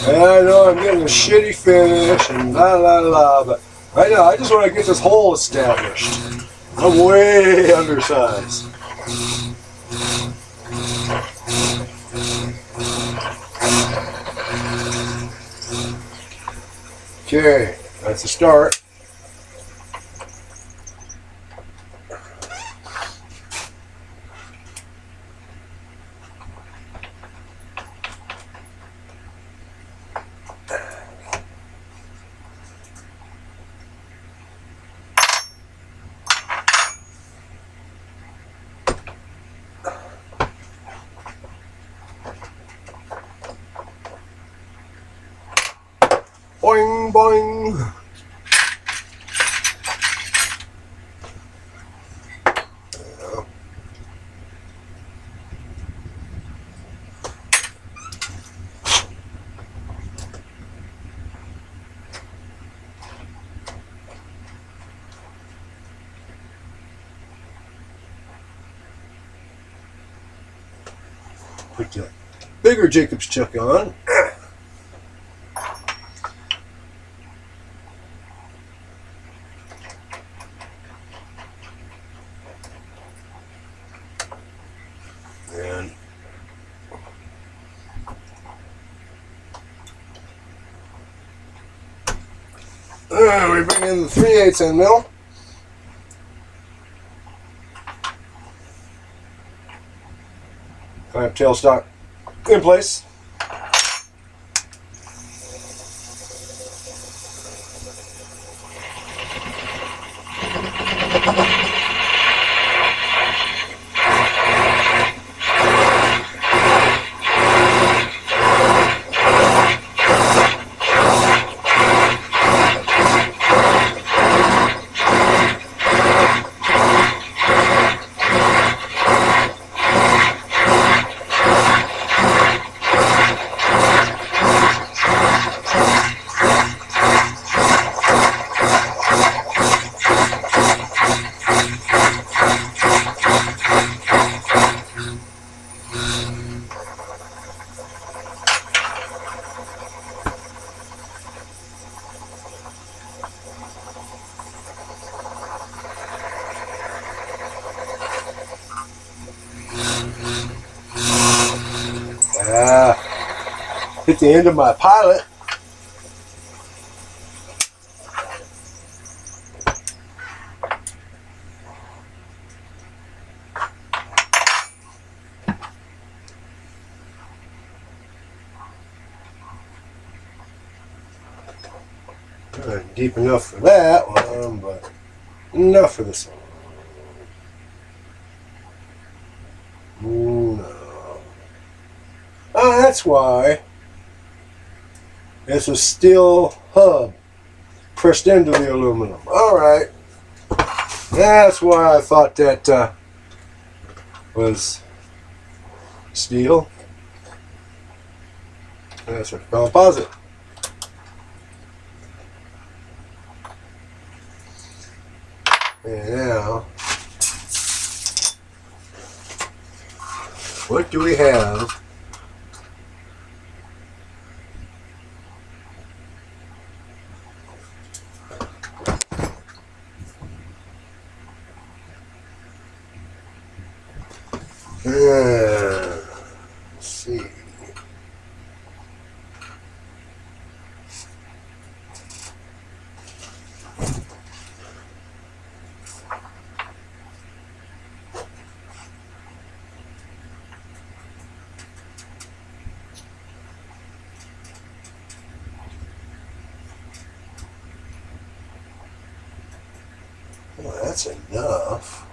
S2: And I know I'm getting a shitty finish and la la la, but right now I just want to get this hole established. I'm way undersized. Okay, that's a start. Boing, boing. Put the bigger Jacob's chuck on. And we bring in the 3/8 end mill. Clamp tailstock in place. Hit the end of my pilot. Not deep enough for that one, but enough for this one. No. Oh, that's why. It's a steel hub pressed into the aluminum. Alright. That's why I thought that was steel. That's what composite. And now, what do we have? Let's see. Well, that's enough.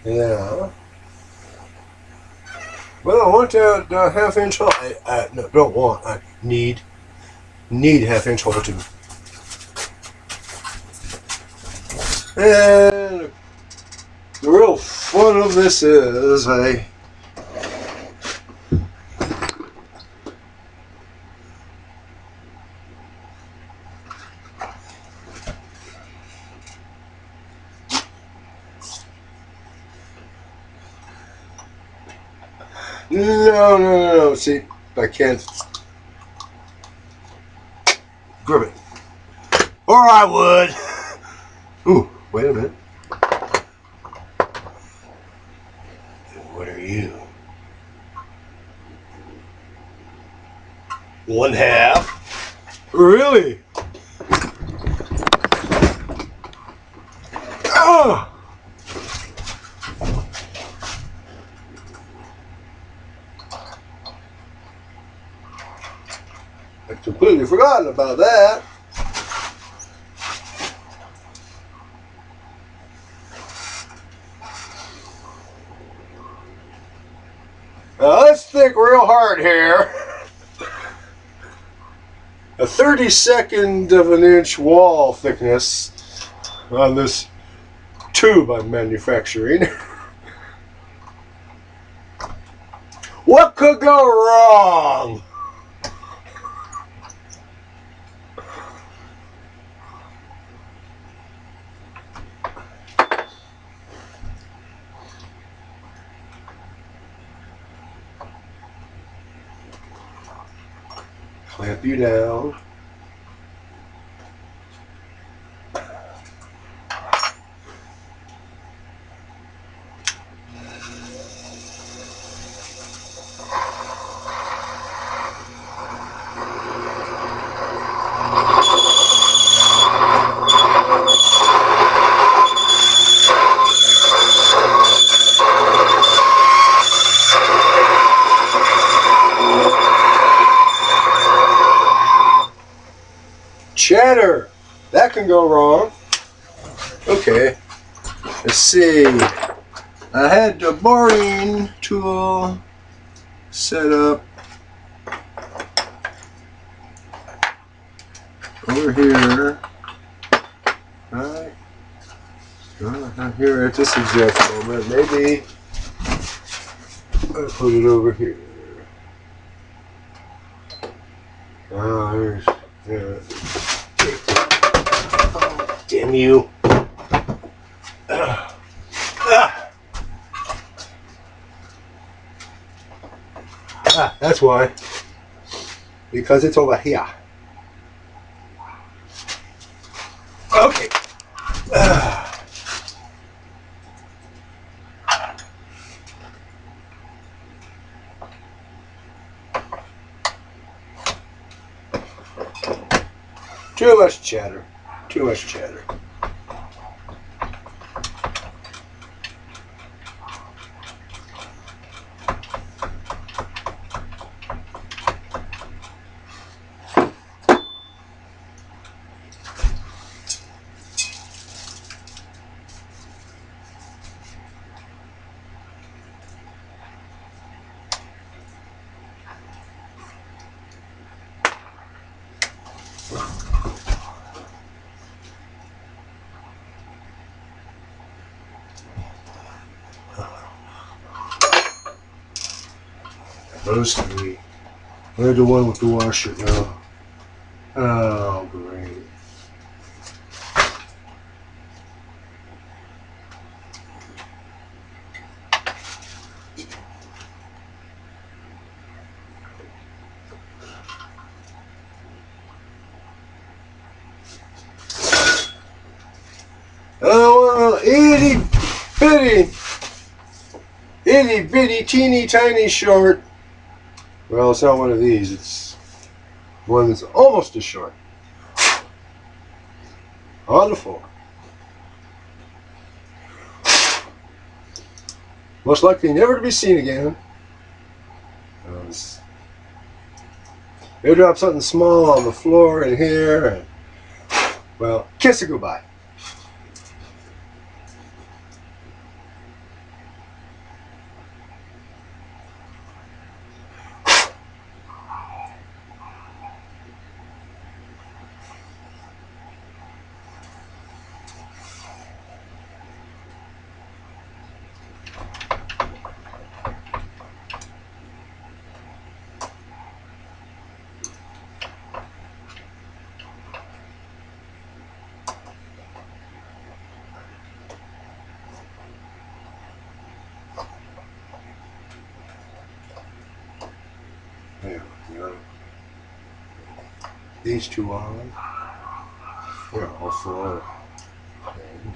S2: Yeah. Well, I want that half-inch hole. No, don't want. I need half-inch hole too. And the real fun of this is no. See, I can't grip it. Or I would. Ooh, wait a minute. What are you? 1/2? Really? Oh! I'd completely forgotten about that. Now let's think real hard here. A 32nd of an inch wall thickness on this tube I'm manufacturing. What could go wrong? Clamp you down. Chatter. That can go wrong. Okay. Let's see. I had the boring tool set up over here. Right. Not here at this exact moment. Maybe I'll put it over here. There's. Yeah. Oh, damn you. That's why. Because it's over here. Okay. Too much chatter. Too much chatter. Those three. Where's the one with the washer now? Oh, great. Oh, itty bitty, teeny tiny short. Well, it's not one of these. It's one that's almost as short. On the floor. Most likely never to be seen again. They drop something small on the floor in here, and well, kiss it goodbye. Yeah, you know, these two on. Yeah, all four. And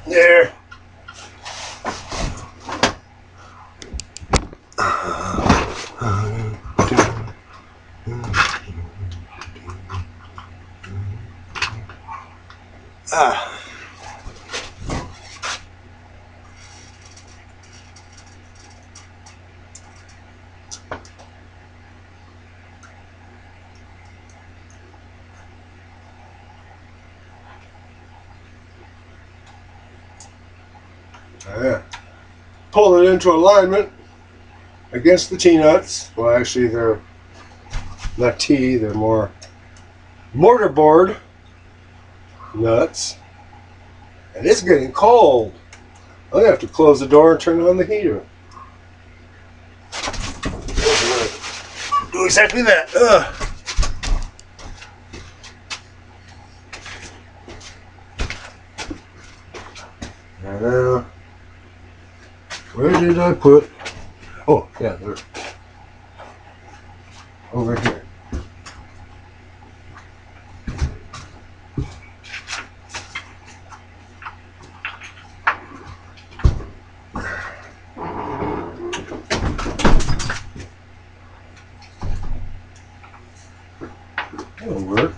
S2: there. Ah. Yeah. Pull it into alignment against the T-nuts. Well, actually, they're not T, they're more mortarboard nuts. And it's getting cold. I'm going to have to close the door and turn on the heater. Do exactly that. Ugh. Now, where did I put? Oh, yeah, there. Over here. That'll work.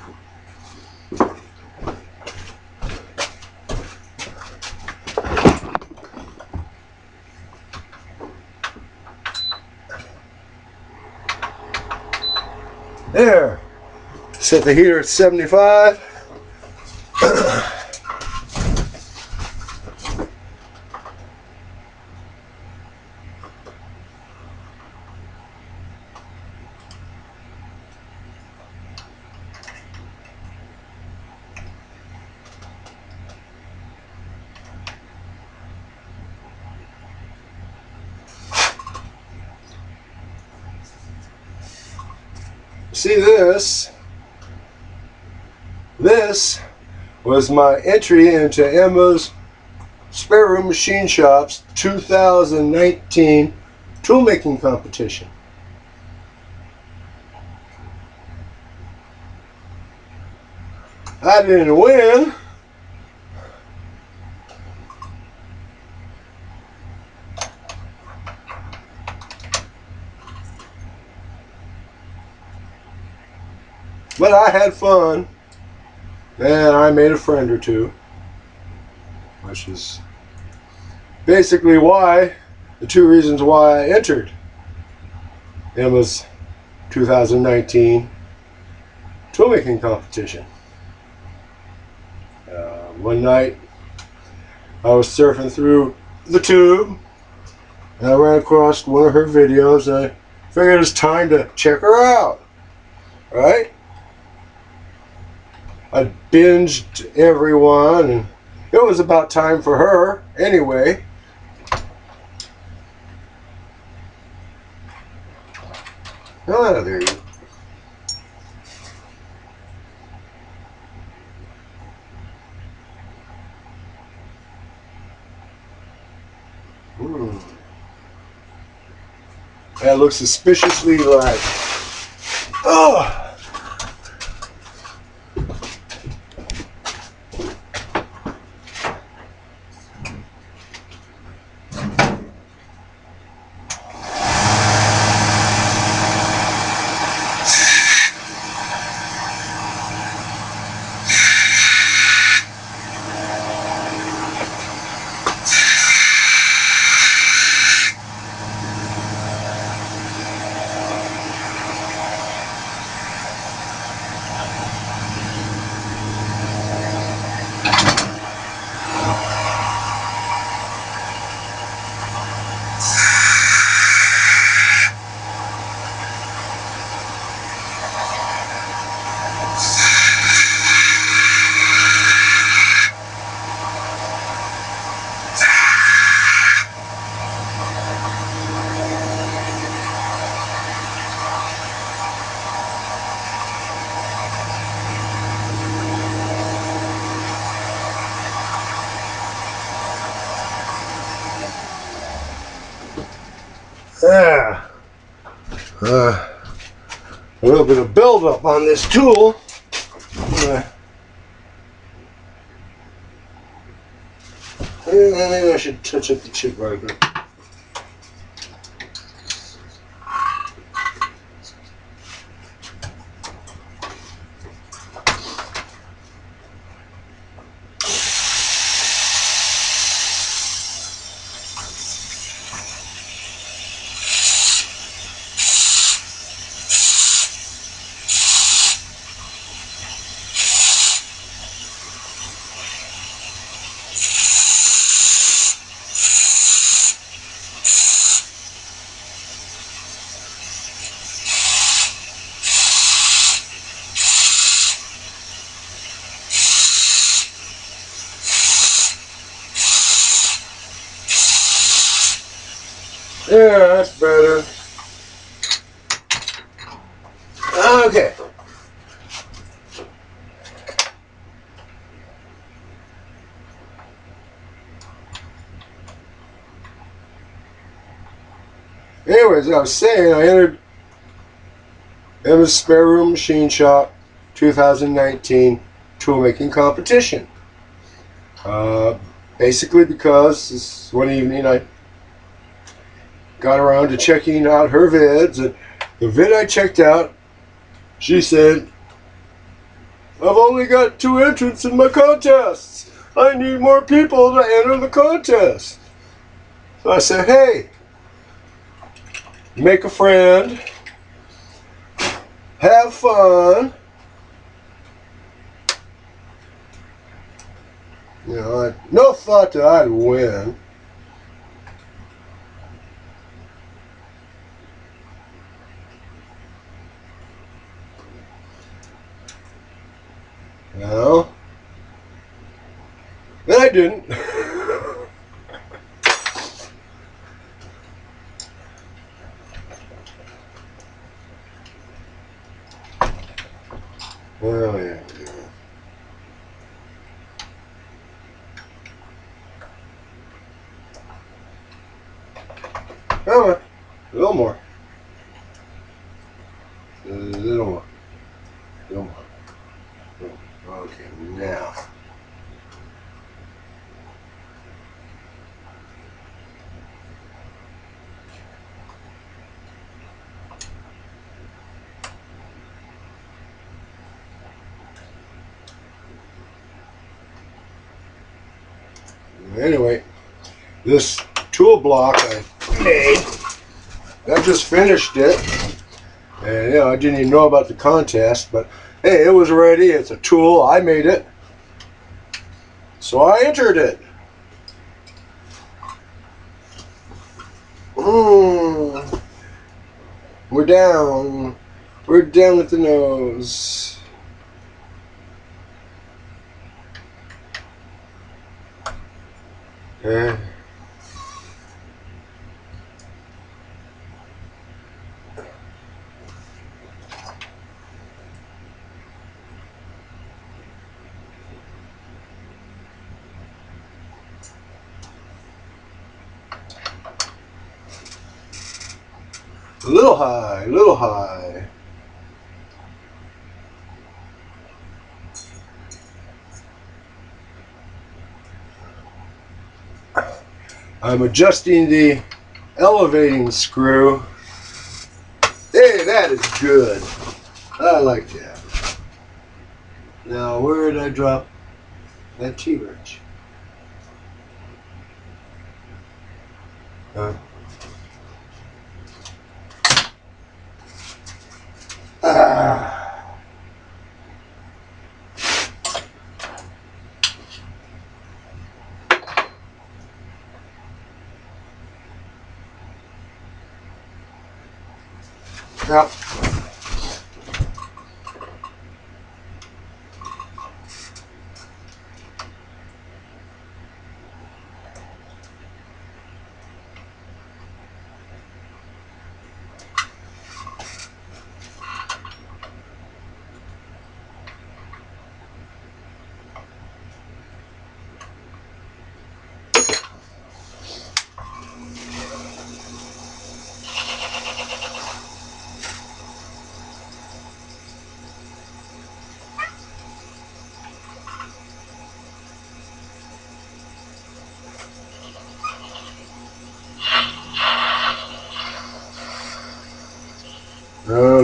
S2: There. Set the heater at 75. See this? This was my entry into Emma's Spare Room Machine Shop's 2019 toolmaking competition. I didn't win. But I had fun, and I made a friend or two, which is basically why, the two reasons why I entered Emma's 2019 toolmaking competition. One night, I was surfing through the tube, and I ran across one of her videos, and I figured it was time to check her out, right? I binged everyone, and it was about time for her anyway. Ah, there you go. That looks suspiciously like, oh! Yeah. A little bit of buildup on this tool. Maybe I should touch up the chip right there. Yeah, that's better. Okay. Anyways, I was saying I entered Emma's Spare Room Machine Shop 2019 tool making competition. Basically because this one evening I got around to checking out her vids, and the vid I checked out, she said, I've only got 2 entrants in my contests. I need more people to enter the contest. So I said, hey, make a friend, have fun. You know, no thought that I'd win. You know? And I didn't. Oh, yeah. Oh, a little more. A little more. A little more. Okay, now. Anyway, this tool block I made, I just finished it. And, you know, I didn't even know about the contest, but hey, it was ready. It's a tool. I made it. So I entered it. We're down. We're down at the nose. A little high, a little high. I'm adjusting the elevating screw. Hey, that is good. I like that. Now, where did I drop that T-wrench? Ah. Now,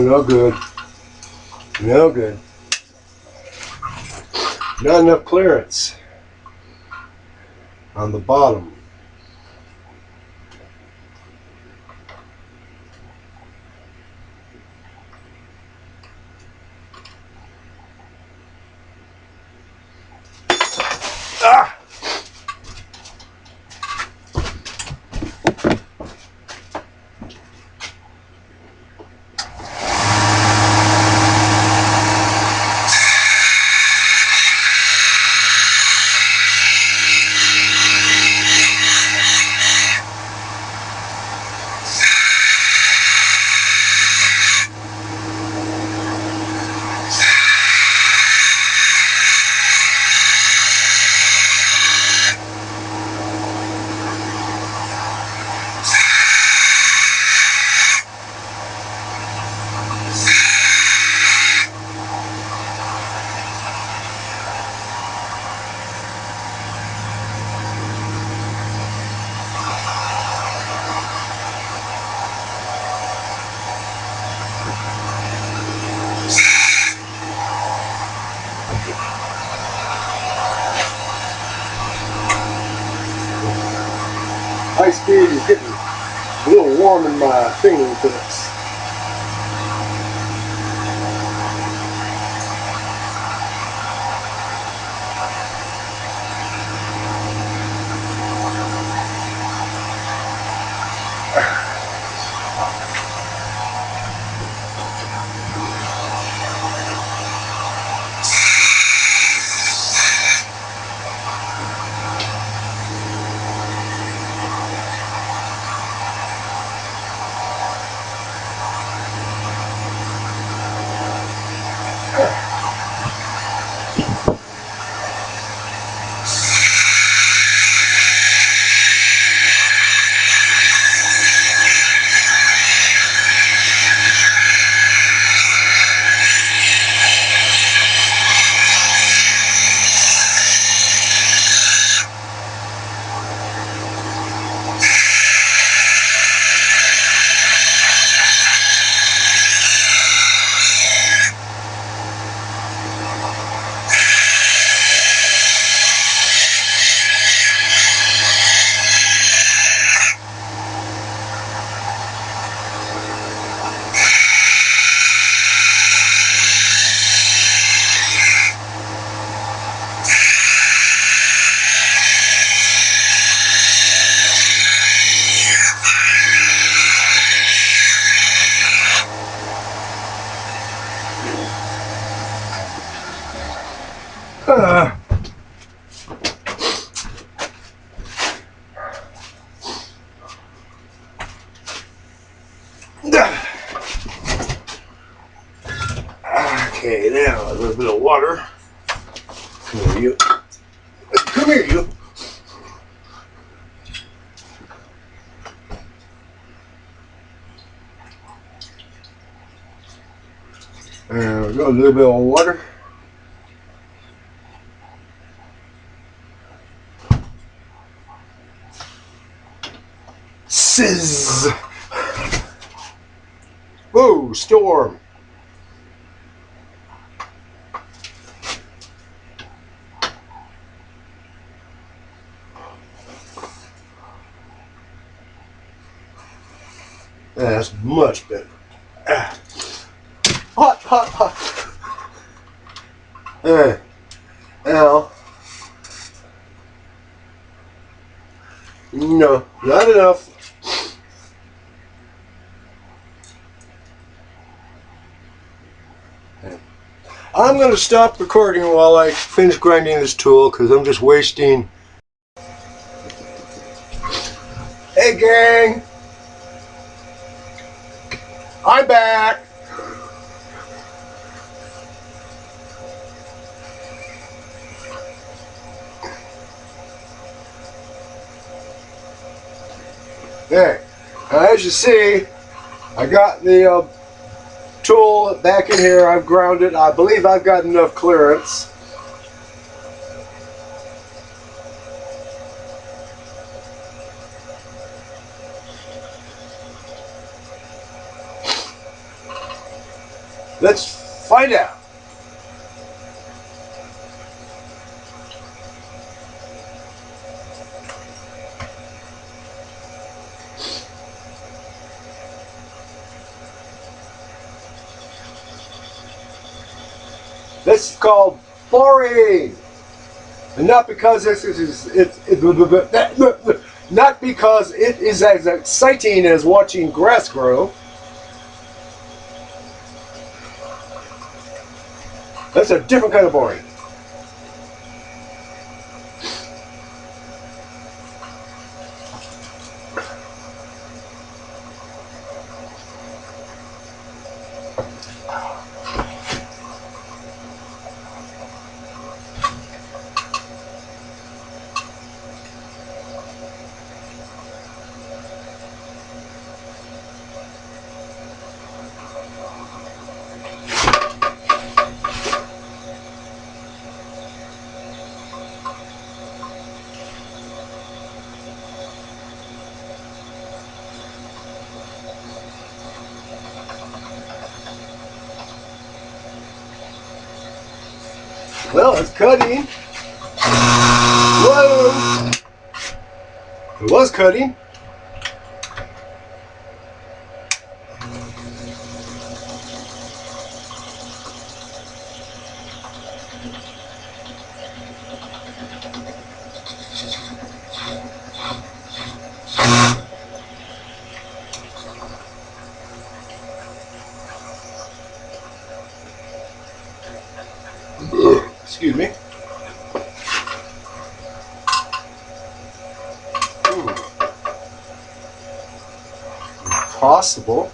S2: no good. No good. Not enough clearance on the bottom. Ah! High speed is getting a little warm in my fingertips. Okay, now a little bit of water. Come here, you. Come here, you. And we got a little bit of water. Sizz. Whoa, storm. That's much better. Hot, hot, hot. Now, no, not enough. I'm going to stop recording while I finish grinding this tool because I'm just wasting. Hey gang, I'm back. Hey, as you see, I got the tool back in here. I've ground it. I believe I've got enough clearance. Let's find out. This is called boring. And not because not because it is as exciting as watching grass grow. That's a different kind of boring. Well, it's cutting. Whoa! It was cutting. Excuse me. Possible.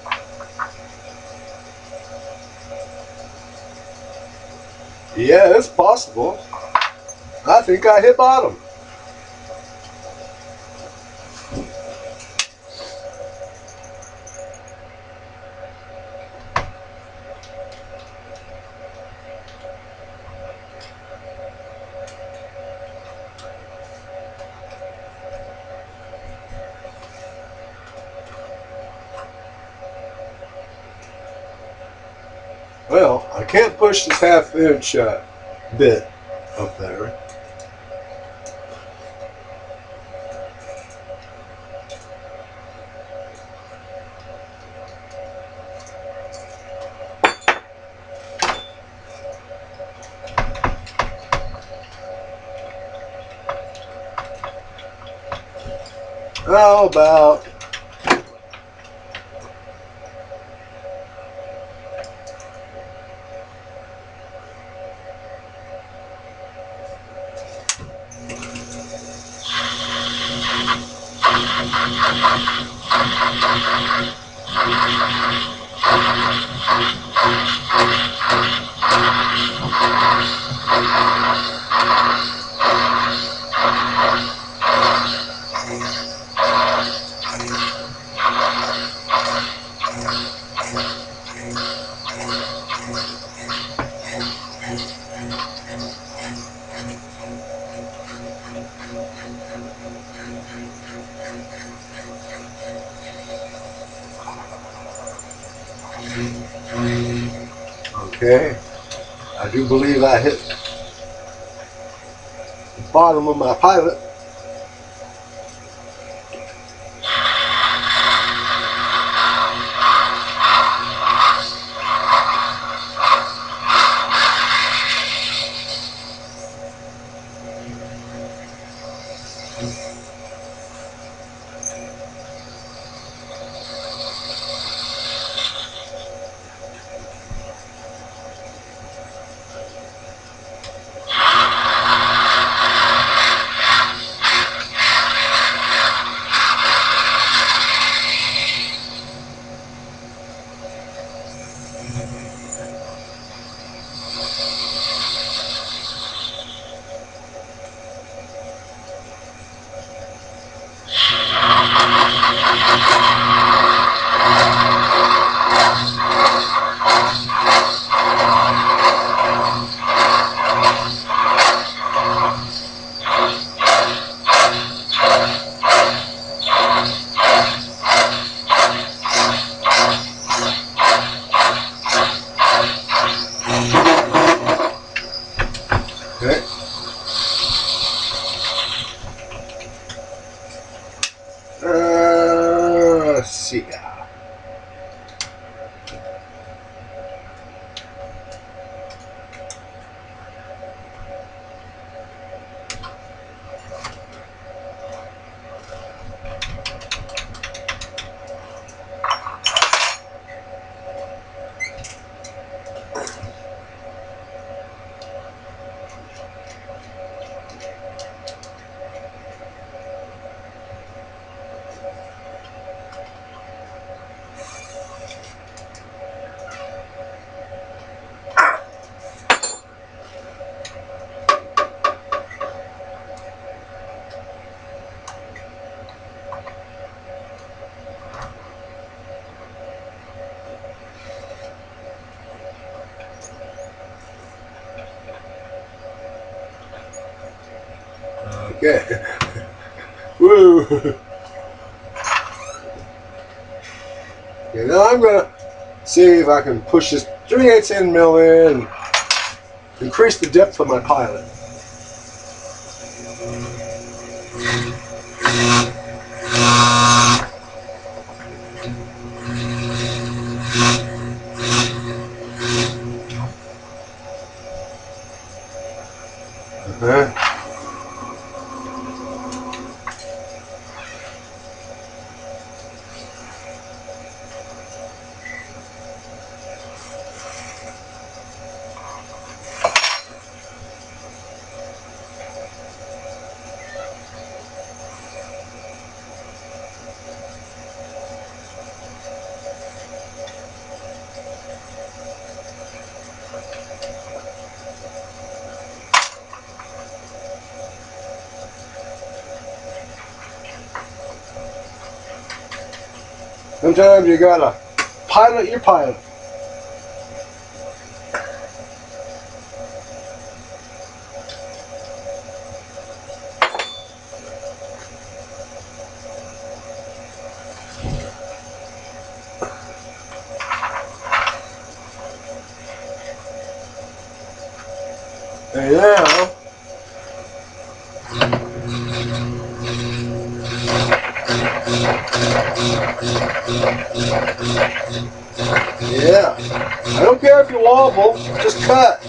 S2: Yeah, it's possible. I think I hit bottom. Well, I can't push this half-inch bit up there. How about okay? I do believe I hit the bottom of my pilot. Okay. Let's see. Okay. Woo. Okay, now I'm gonna see if I can push this 3/8 end mill in and increase the depth of my pilot. Okay. Sometimes you gotta pilot your pilot. And now, yeah, I don't care if you wobble, just cut.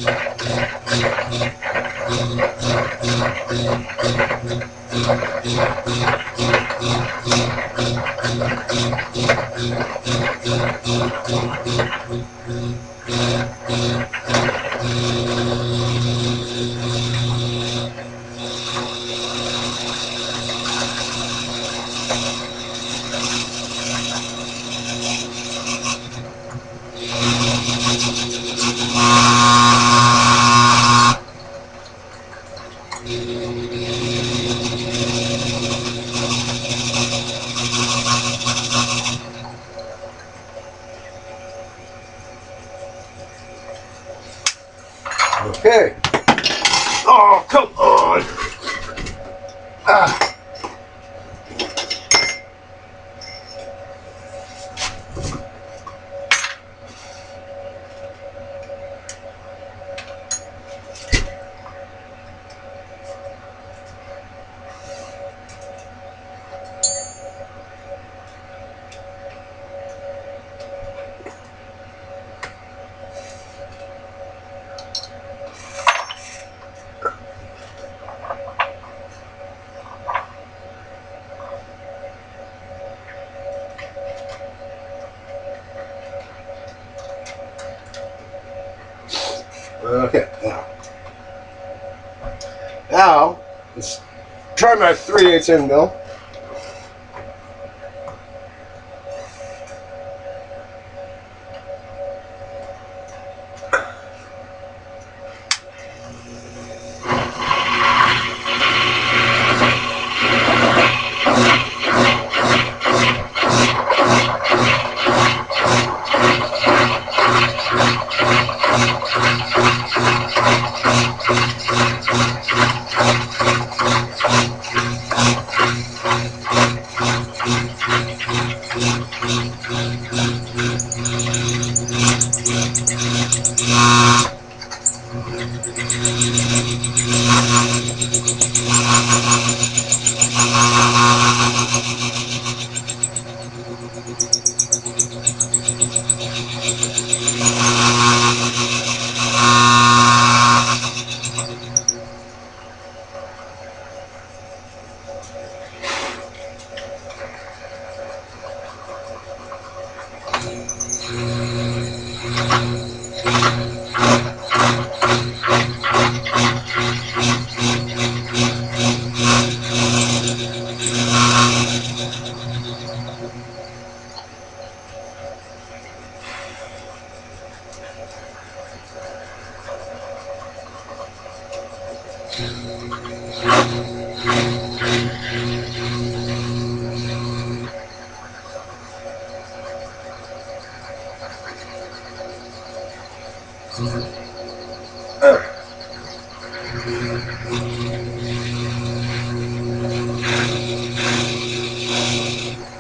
S2: Okay. Oh, come on. Ah. Okay, now let's try my 3/8 end mill.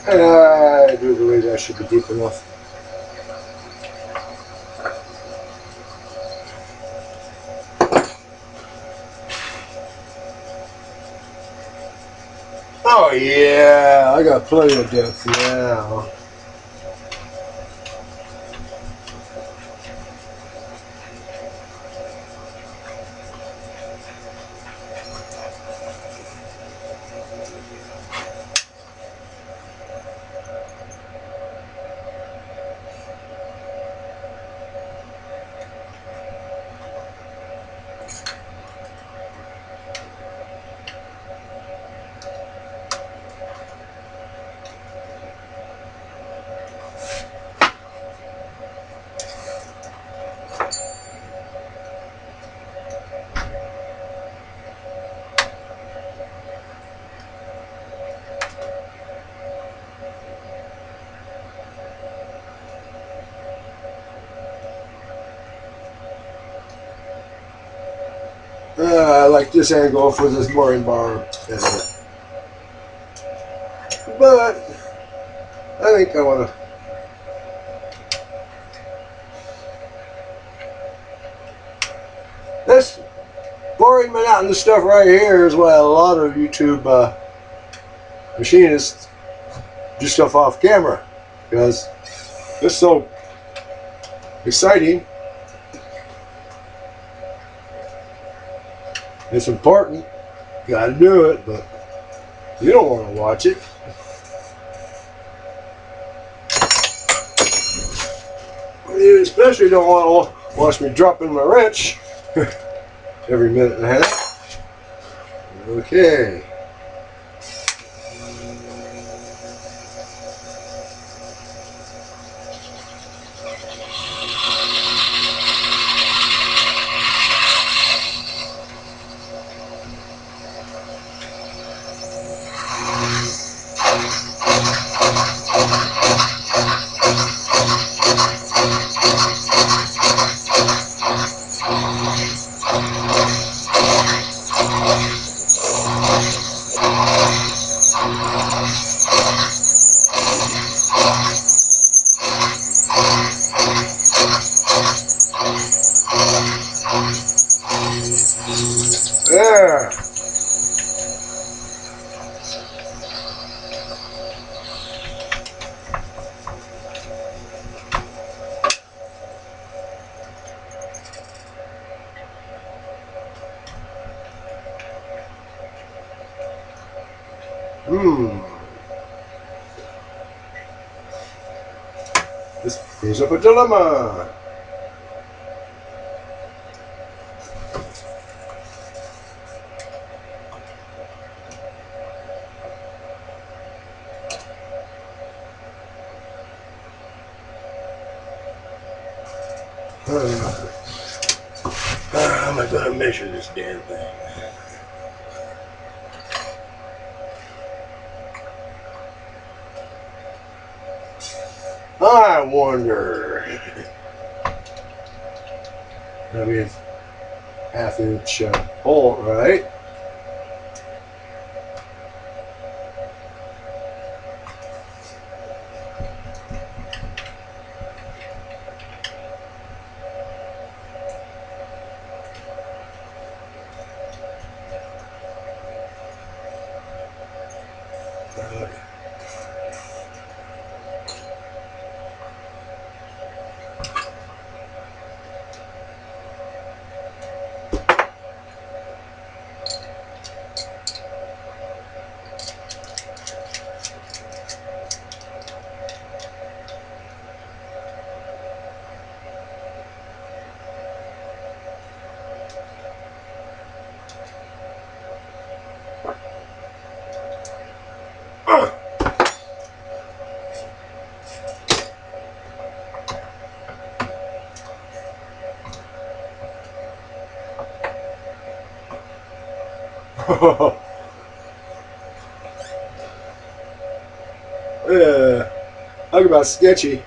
S2: I do believe that should be deep enough. Oh yeah, I got plenty of depth now. I like this angle for this boring bar. But I think I want to. This boring monotonous stuff right here is why a lot of YouTube machinists do stuff off camera, because it's so exciting. It's important. You gotta do it, but you don't want to watch it. You especially don't want to watch me dropping my wrench every minute and a half. Okay. There. This brings up a dilemma. How am I going to measure this damn thing? I wonder. I mean, half-inch hole, right? Yeah, talk about sketchy.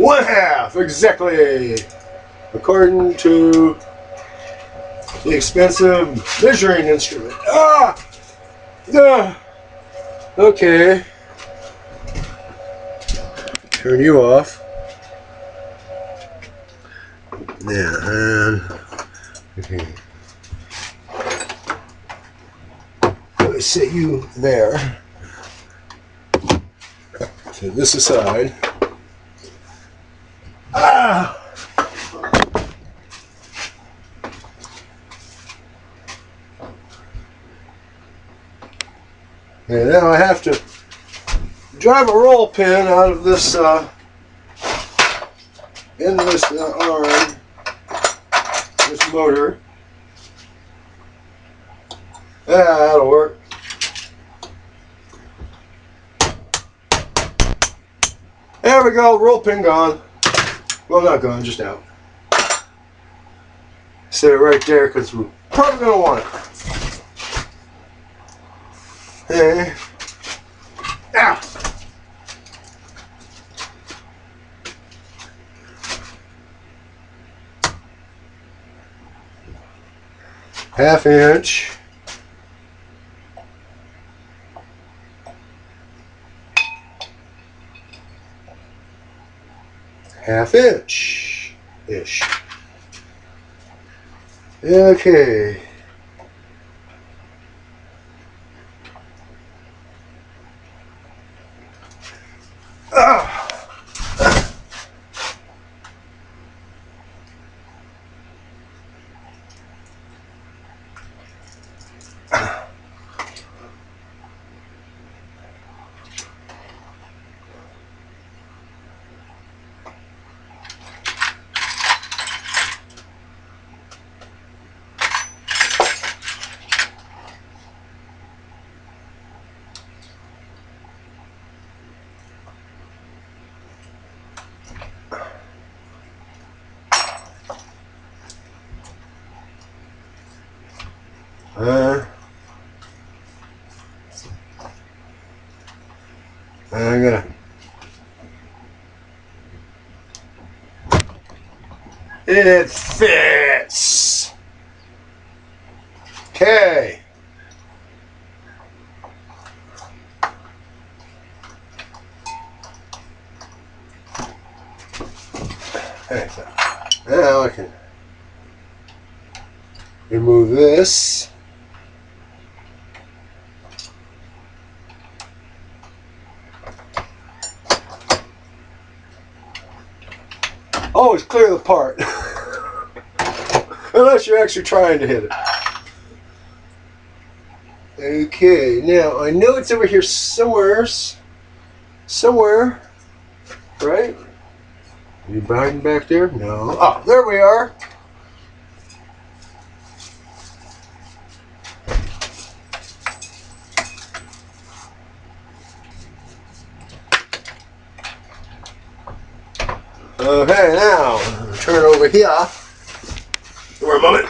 S2: 1/2, exactly. According to the expensive measuring instrument. Okay. Turn you off. Yeah, and okay. Let's set you there. So this aside. And now I have to drive a roll pin out of this in this arm, this motor. Yeah, that'll work. There we go, roll pin gone. Well, not gone, just out. Set it right there because we're probably going to want it. Hey. Ow! ½ inch. ½ inch-ish. Okay. I'm gonna. It fits. Okay. Now I can remove this. Always clear the part. Unless you're actually trying to hit it. Okay, now I know it's over here somewhere. Somewhere. Right? Are you hiding back there? No. Oh, there we are. Okay, now turn over here for a moment.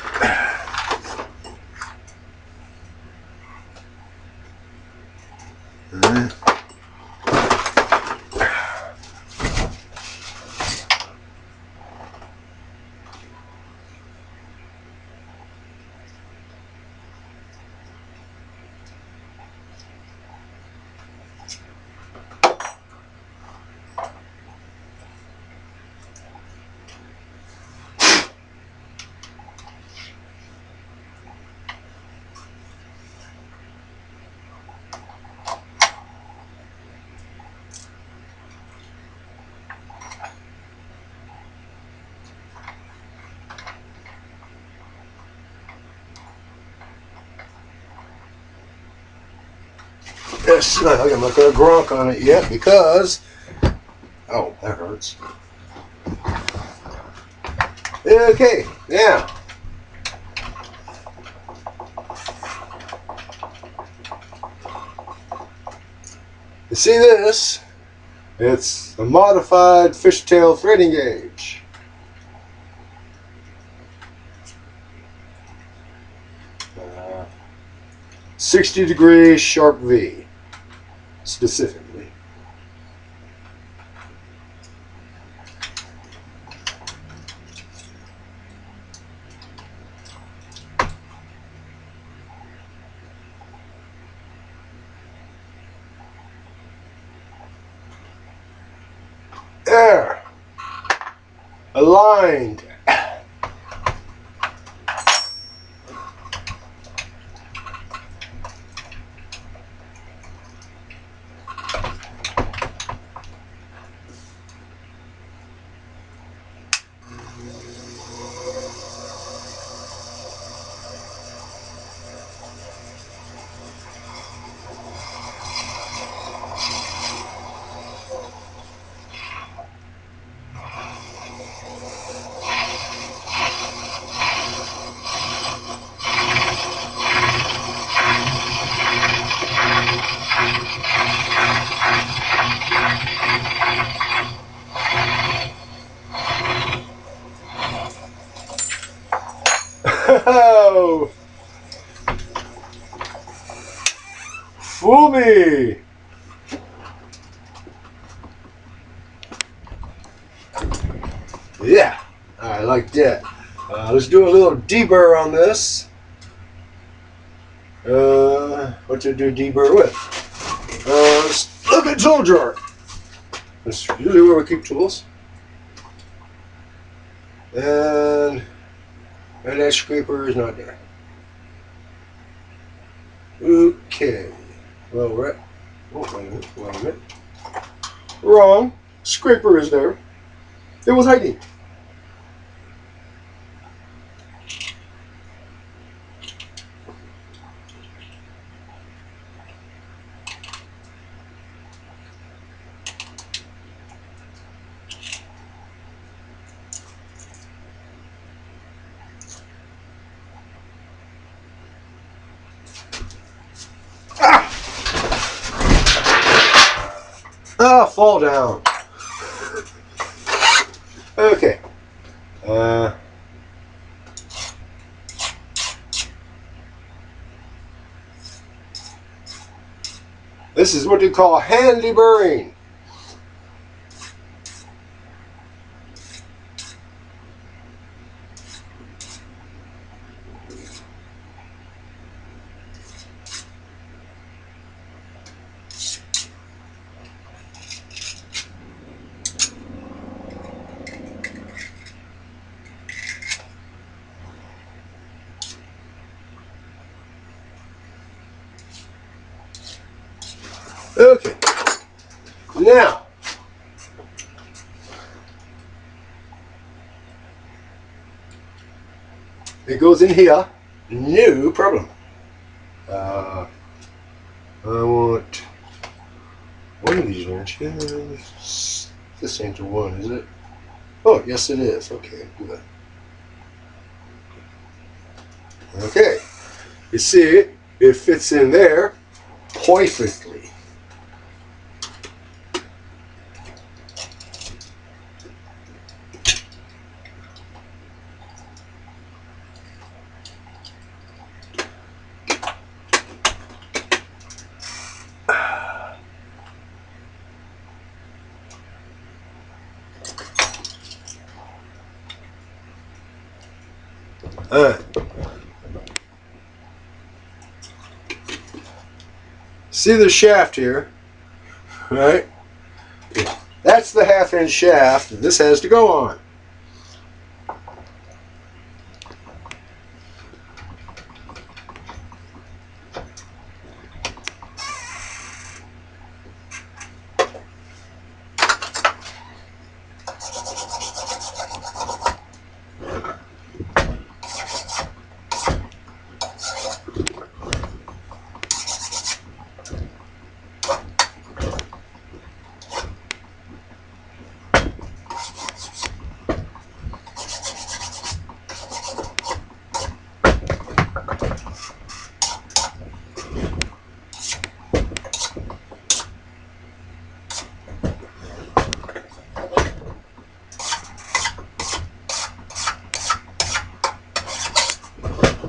S2: Yes, I'm not going to grok on it yet because, oh, that hurts. Okay, now, you see this? It's a modified fishtail threading gauge. Uh, 60-degree sharp V. Specifically. aligned. Oh, fool me. Yeah, I like that. Let's do a little deburr on this. What to do deburr with? Let's look at tool drawer. That's usually where we keep tools. And that scraper is not there. Okay. Well, right. Oh, wait a minute. Wrong. Scraper is there. It was hiding. Ah, fall down. Okay. This is what they call handy burring. Okay. Now, it goes in here. No problem. I want one of these wrenches. This ain't the one, is it? Oh, yes it is. Okay, good. Okay. You see, it fits in there perfectly. Alright. See the shaft here, right? That's the half-inch shaft that this has to go on.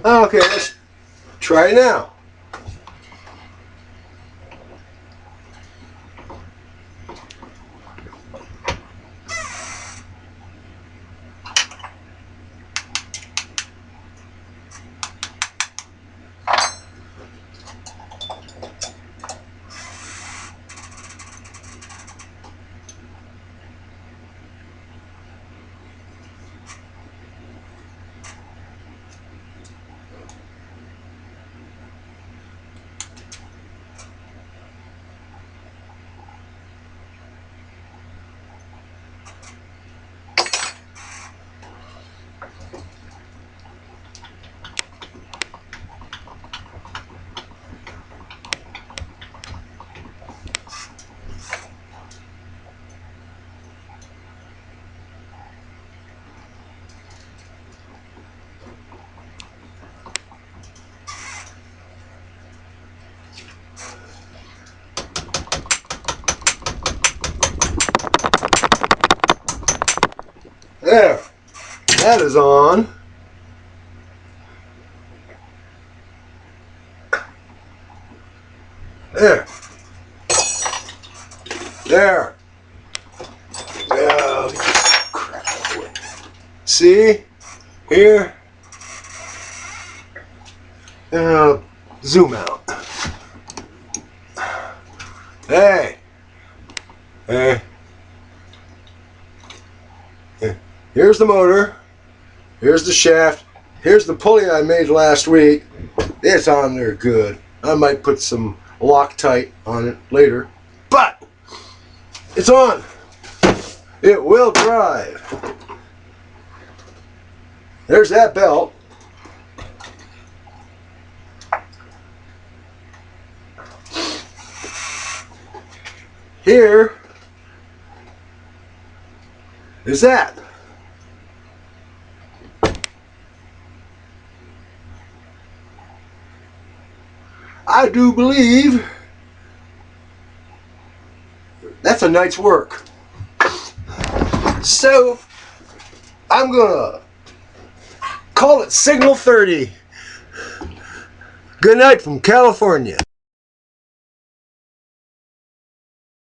S2: Okay, let's try it now. There. That is on. There. There. Oh, crap. See? Here. Zoom out. Hey. Hey. Here's the motor. Here's the shaft. Here's the pulley I made last week. It's on there good. I might put some Loctite on it later. But it's on. It will drive. There's that belt. Here is that. I do believe that's a night's work. So I'm gonna call it Signal 30. Good night from California.